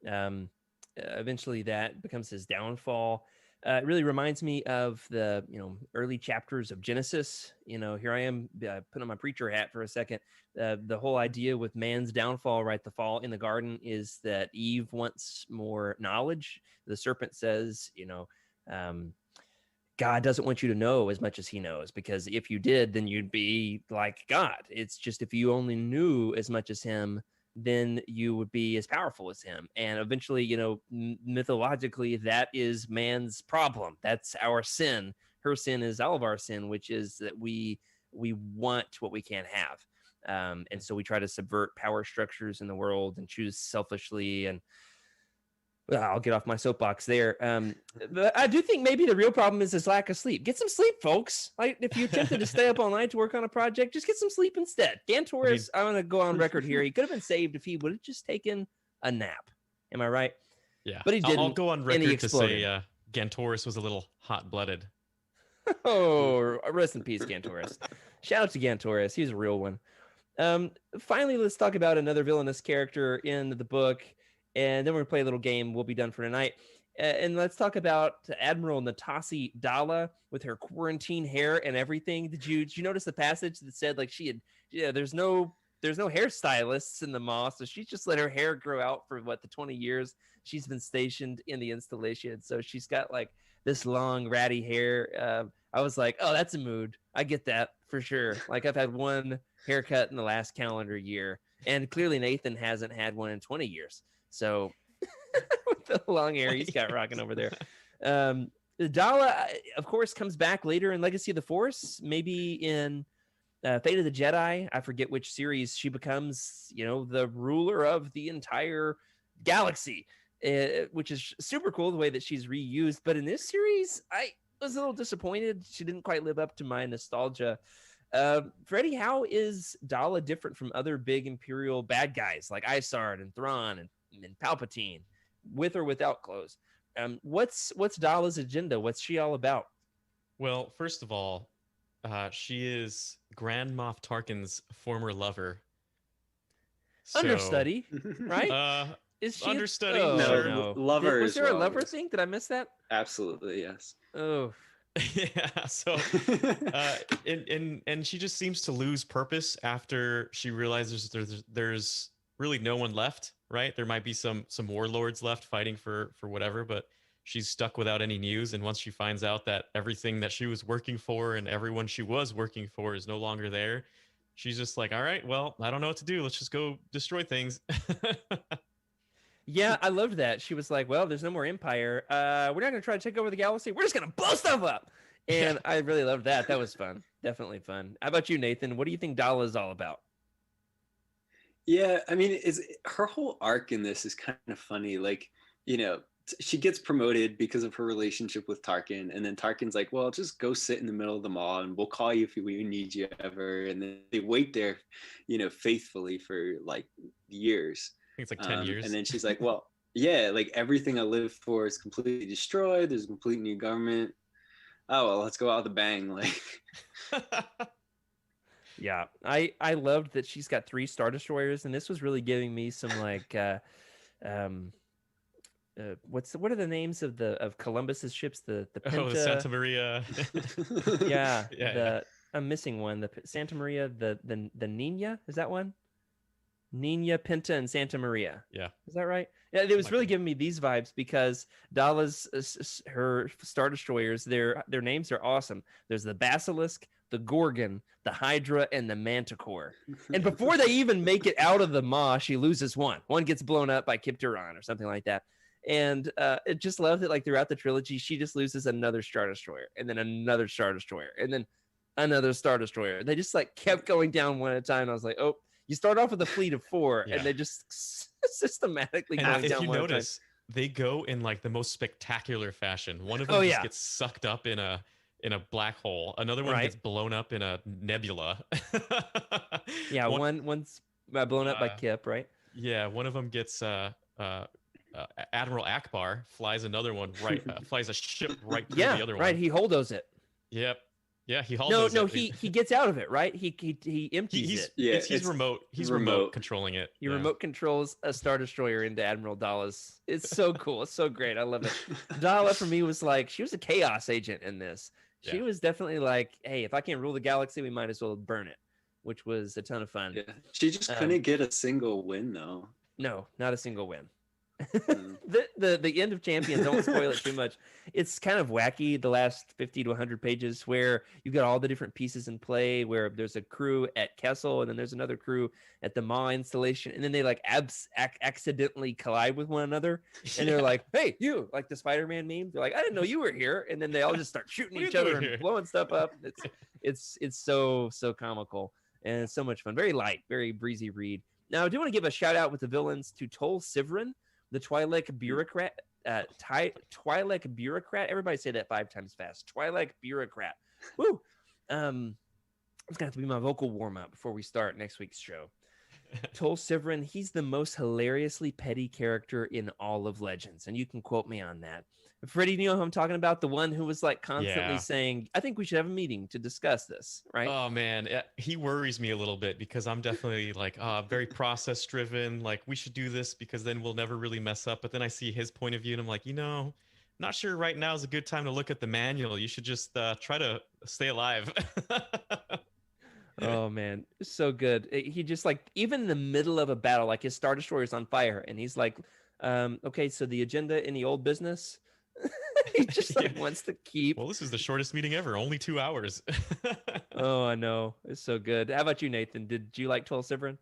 and eventually that becomes his downfall. It really reminds me of the early chapters of Genesis. Here I am putting on my preacher hat for a second. The whole idea with man's downfall, right? The fall in the garden is that Eve wants more knowledge. The serpent says, God doesn't want you to know as much as he knows, because if you did, then you'd be like God. It's just if you only knew as much as him, then you would be as powerful as him. And eventually, mythologically, that is man's problem. That's our sin. Her sin is all of our sin, which is that we want what we can't have. And so we try to subvert power structures in the world and choose selfishly. And well, I'll get off my soapbox there. But I do think maybe the real problem is his lack of sleep. Get some sleep, folks. Like if you attempted to stay up all night to work on a project, just get some sleep instead. Gantoris, I'm going to go on record here. He could have been saved if he would have just taken a nap. Am I right? Yeah. But he didn't. I'll go on record to say Gantoris was a little hot-blooded. Oh, rest in peace, Gantoris. Shout out to Gantoris. He's a real one. Finally, let's talk about another villainous character in the book. And then we're going to play a little game. We'll be done for tonight. And let's talk about Admiral Natasi Dalla with her quarantine hair and everything. Did you notice the passage that said like there's no hairstylists in the Maw, so she's just let her hair grow out for the 20 years she's been stationed in the installation. So she's got like this long ratty hair. I was like, oh, that's a mood. I get that for sure. Like I've had one haircut in the last calendar year, and clearly Nathan hasn't had one in 20 years. So with the long hair he's got rocking over there. Dalla, of course, comes back later in Legacy of the Force, maybe in Fate of the Jedi. I forget which series she becomes, the ruler of the entire galaxy, which is super cool the way that she's reused. But in this series, I was a little disappointed. She didn't quite live up to my nostalgia. Freddie, how is Dalla different from other big Imperial bad guys like Isard and Thrawn and Palpatine, with or without clothes? What's Dalla's agenda? What's she all about? Well, first of all, she is Grand Moff Tarkin's former lover. So, understudy, right? Is she understudy? No. Lover. Was there a lover thing? Did I miss that? Absolutely, yes. Oh. Yeah. So, and she just seems to lose purpose after she realizes there's really no one left. Right, there might be some warlords left fighting for whatever, but she's stuck without any news. And once she finds out that everything that she was working for and everyone she was working for is no longer there, she's just like, all right, well, I don't know what to do. Let's just go destroy things. Yeah, I loved that. She was like, well, there's no more Empire. We're not going to try to take over the galaxy. We're just going to blow stuff up. And I really loved that. That was fun. Definitely fun. How about you, Nathan? What do you think Dala is all about? Yeah, I mean, her whole arc in this is kind of funny. Like, she gets promoted because of her relationship with Tarkin, and then Tarkin's like, "Well, just go sit in the middle of the mall, and we'll call you if we need you ever." And then they wait there, faithfully for like years. I think it's like 10 years. And then she's like, "Well, yeah, like everything I lived for is completely destroyed. There's a complete new government. Oh well, let's go out with a bang!" Like. Yeah, I loved that she's got 3 Star Destroyers, and this was really giving me some like, what are the names of Columbus's ships? The Pinta, the Santa Maria. yeah. I'm missing one. The Santa Maria, the Nina, is that one? Nina, Pinta, and Santa Maria. Yeah, is that right? Yeah, it was really giving me these vibes because Dala's her Star Destroyers. Their names are awesome. There's the Basilisk, the Gorgon, the Hydra, and the Manticore. And before they even make it out of the maw, she loses one. One gets blown up by Kip Duran or something like that. And it just loved it. Like throughout the trilogy, she just loses another Star Destroyer, and then another Star Destroyer, and then another Star Destroyer. They just like kept going down one at a time. And I was like, oh, you start off with a fleet of 4, and they just systematically going down. If you notice, they go in like the most spectacular fashion. One of them just gets sucked up in a black hole. Another one gets blown up in a nebula. One's blown up by Kip, right? Yeah, one of them gets Admiral Akbar flies another one flies a ship right through the other one. Right. He holdos it. Yep. Yeah, he holdos it. No, he gets out of it, right? He empties it. Yeah, he's remote. He's remote controlling it. He remote controls a Star Destroyer into Admiral Dala's. It's so cool. It's so great. I love it. Dala for me was like, she was a chaos agent in this. She was definitely like, hey, if I can't rule the galaxy, we might as well burn it, which was a ton of fun. Yeah. She just couldn't get a single win though. No, not a single win. the end of Champions, don't spoil it too much. It's kind of wacky, the last 50 to 100 pages, where you've got all the different pieces in play, where there's a crew at Kessel, and then there's another crew at the Maw installation, and then they like accidentally collide with one another, and they're like, hey, you, like the Spider-Man meme, they're like, I didn't know you were here, and then they all just start shooting each other and blowing stuff up. It's so comical, and it's so much fun. Very light, very breezy read. Now, I do want to give a shout out with the villains to Tol Sivrin, the Twi'lek bureaucrat. Twi'lek bureaucrat. Everybody say that 5 times fast. Twi'lek bureaucrat. Woo! It's gonna have to be my vocal warm up before we start next week's show. Tol Sivrin, he's the most hilariously petty character in all of Legends, and you can quote me on that. Freddie, you know who I'm talking about? The one who was like constantly saying, I think we should have a meeting to discuss this, right? Oh man, he worries me a little bit because I'm definitely like very process driven. Like we should do this because then we'll never really mess up. But then I see his point of view and I'm like, not sure right now is a good time to look at the manual. You should just try to stay alive. Oh man, so good. He just like, even in the middle of a battle, like his Star Destroyer is on fire and he's like, okay, so the agenda in the old business, he just like wants to keep. Well, this is the shortest meeting ever, only 2 hours. Oh, I know. It's so good. How about you, Nathan? Did you like Tol Sivrin?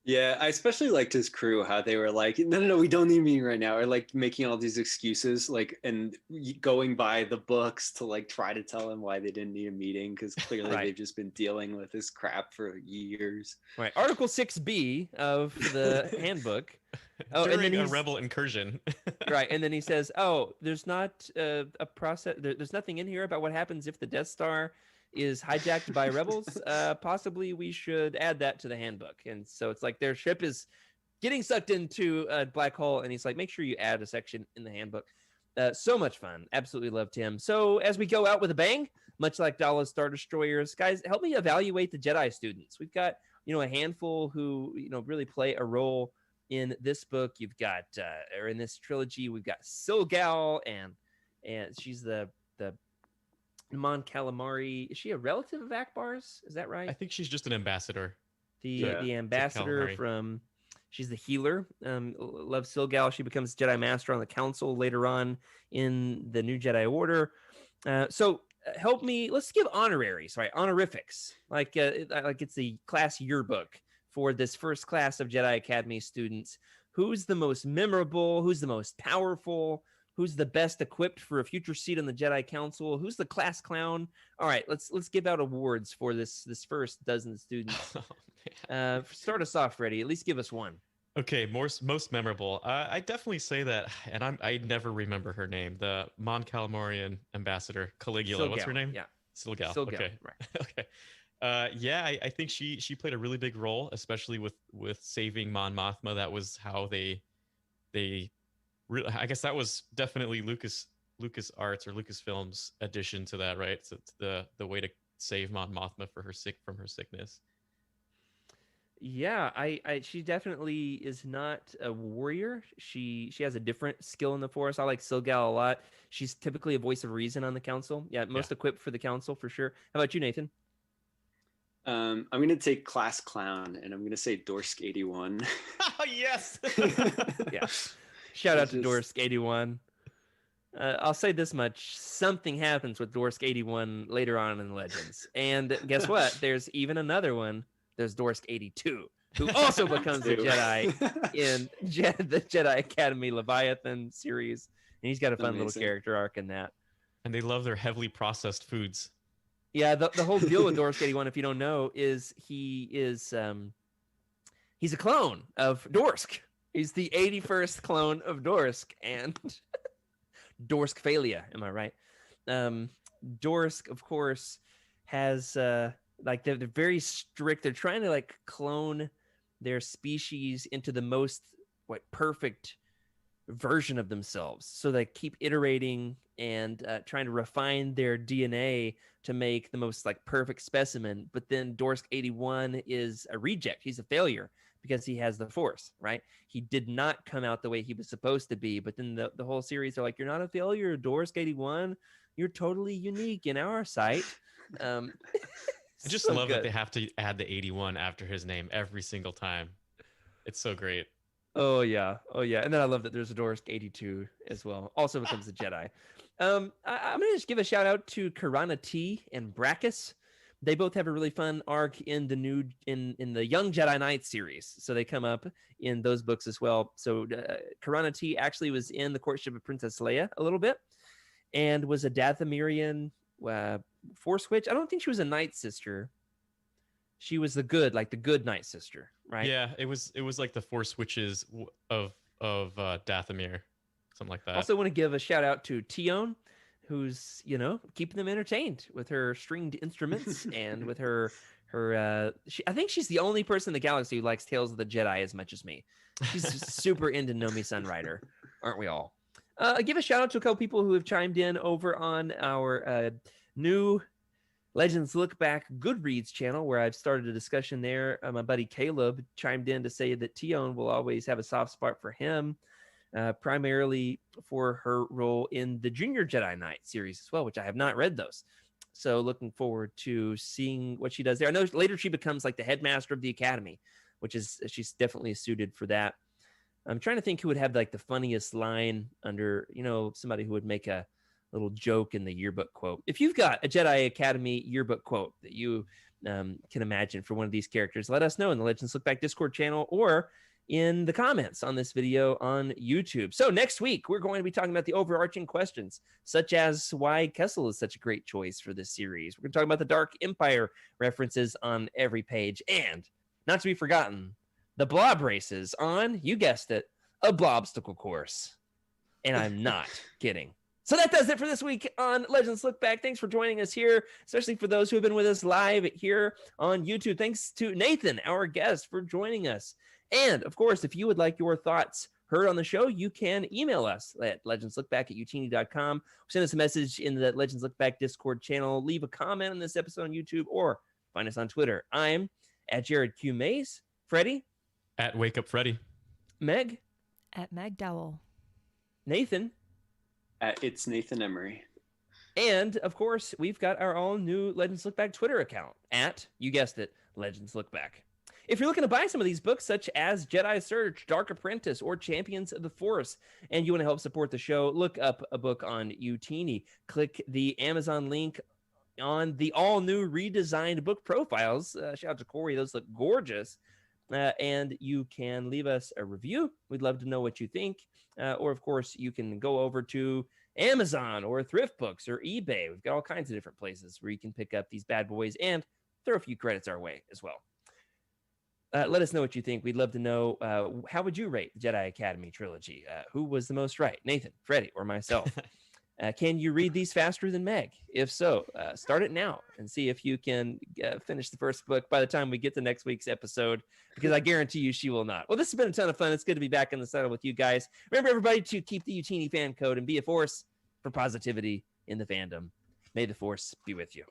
Yeah, I especially liked his crew, how they were like, no, we don't need a meeting right now, or like making all these excuses, like, and going by the books to like try to tell him why they didn't need a meeting, because clearly they've just been dealing with this crap for years. Right. Article 6B of the handbook. During a rebel incursion. Right. And then he says, there's not a process. There's nothing in here about what happens if the Death Star is hijacked by rebels. Possibly we should add that to the handbook. And so it's like their ship is getting sucked into a black hole. And he's like, make sure you add a section in the handbook. So much fun. Absolutely loved him. So as we go out with a bang, much like Dala's Star Destroyers, guys, help me evaluate the Jedi students. We've got, a handful who, really play a role in this book. You've got, or in this trilogy, we've got Silgal, and she's the Mon Calamari. Is she a relative of Akbar's? Is that right? I think she's just an ambassador. The ambassador from She's the healer. Love Silgal. She becomes Jedi Master on the Council later on in the new Jedi Order. So help me. Let's give honoraries, right? Honorifics, like it's the class yearbook for this first class of Jedi Academy students. Who's the most memorable? Who's the most powerful? Who's the best equipped for a future seat on the Jedi Council? Who's the class clown? All right, let's give out awards for this first dozen students. Start us off, Freddie. At least give us one. Okay, most memorable. I definitely say that, and I never remember her name. The Mon Calamarian ambassador, Caligula. Silgal, What's her name? Yeah, Silgal. Silgal. Okay, Right. Okay. Yeah, I think she played a really big role, especially with saving Mon Mothma. That was how they really. I guess that was definitely Lucas Arts or Lucasfilms addition to that, right? So it's the way to save Mon Mothma from her sickness. Yeah, she definitely is not a warrior. She has a different skill in the Force. I like Silgal a lot. She's typically a voice of reason on the Council. Yeah, most equipped for the Council for sure. How about you, Nathan? I'm going to take class clown, and I'm going to say Dorsk 81. Oh, yes. Yeah. Shout out to Dorsk 81. I'll say this much. Something happens with Dorsk 81 later on in Legends. And guess what? There's even another one. There's Dorsk 82, who also becomes a Jedi in the Jedi Academy Leviathan series. And he's got a fun little character arc in that. And they love their heavily processed foods. Yeah, the whole deal with Dorsk 81, if you don't know, is he's a clone of Dorsk. He's the 81st clone of Dorsk, and Dorsk Phalia, am I right? Dorsk, of course, has like they're very strict. They're trying to like clone their species into the most perfect version of themselves. So they keep iterating and trying to refine their DNA to make the most like perfect specimen. But then Dorsk 81 is a reject. He's a failure because he has the Force, right? He did not come out the way he was supposed to be. But then the whole series are like, you're not a failure, Dorsk 81. You're totally unique in our sight. I just so love good. that they have to add the 81 after his name every single time. It's so great. Oh yeah. And then I love that there's a Dorsk 82 as well. Also becomes a Jedi. I'm gonna just give a shout out to Karana T and Brachus. They both have a really fun arc in the new in the Young Jedi Knight series. So they come up in those books as well. So Karana T actually was in the courtship of Princess Leia a little bit, and was a Dathomirian Force witch. I don't think she was a Night Sister. She was the good Night Sister, right? Yeah, it was like the Force witches of Dathomir, something like that. Also want to give a shout out to Tion, who's keeping them entertained with her stringed instruments and with her I think she's the only person in the galaxy who likes Tales of the Jedi as much as me. She's super into Nomi Sunrider, aren't we all? Give a shout out to a couple people who have chimed in over on our new Legends Look Back Goodreads channel, where I've started a discussion there. My buddy Caleb chimed in to say that Tion will always have a soft spot for him, primarily for her role in the Junior Jedi Knight series as well, which I have not read those. So looking forward to seeing what she does there. I know later she becomes like the headmaster of the academy, which is she's definitely suited for that. I'm trying to think who would have like the funniest line under, somebody who would make a little joke in the yearbook quote. If you've got a Jedi Academy yearbook quote that you can imagine for one of these characters, let us know in the Legends Look Back Discord channel or in the comments on this video on YouTube. So next week, we're going to be talking about the overarching questions, such as why Kessel is such a great choice for this series. We're going to talk about the Dark Empire references on every page, and not to be forgotten, the blob races on, you guessed it, a blobstacle course. And I'm not kidding. So that does it for this week on Legends Look Back. Thanks for joining us here, especially for those who have been with us live here on YouTube. Thanks to Nathan, our guest, for joining us. And, of course, if you would like your thoughts heard on the show, you can email us at legendslookback@youtini.com. Send us a message in the Legends Look Back Discord channel. Leave a comment on this episode on YouTube or find us on Twitter. I'm at Jared Q. Mays. Freddie? At Wake Up Freddy. Meg? At Meg Dowell. Nathan? It's Nathan Emery. And, of course, we've got our all new Legends Look Back Twitter account at, you guessed it, Legends Look Back. If you're looking to buy some of these books, such as Jedi Surge, Dark Apprentice, or Champions of the Force, and you want to help support the show, look up a book on Youtini. Click the Amazon link on the all-new redesigned book profiles. Shout out to Corey. Those look gorgeous. And you can leave us a review. We'd love to know what you think. Or, of course, you can go over to Amazon or Thrift Books or eBay. We've got all kinds of different places where you can pick up these bad boys and throw a few credits our way as well. Let us know what you think. We'd love to know, how would you rate the Jedi Academy trilogy? Who was the most right, Nathan, Freddie, or myself? Can you read these faster than Meg? If so, start it now and see if you can finish the first book by the time we get to next week's episode, because I guarantee you she will not. Well, this has been a ton of fun. It's good to be back in the saddle with you guys. Remember, everybody, to keep the Youtini fan code and be a force for positivity in the fandom. May the force be with you.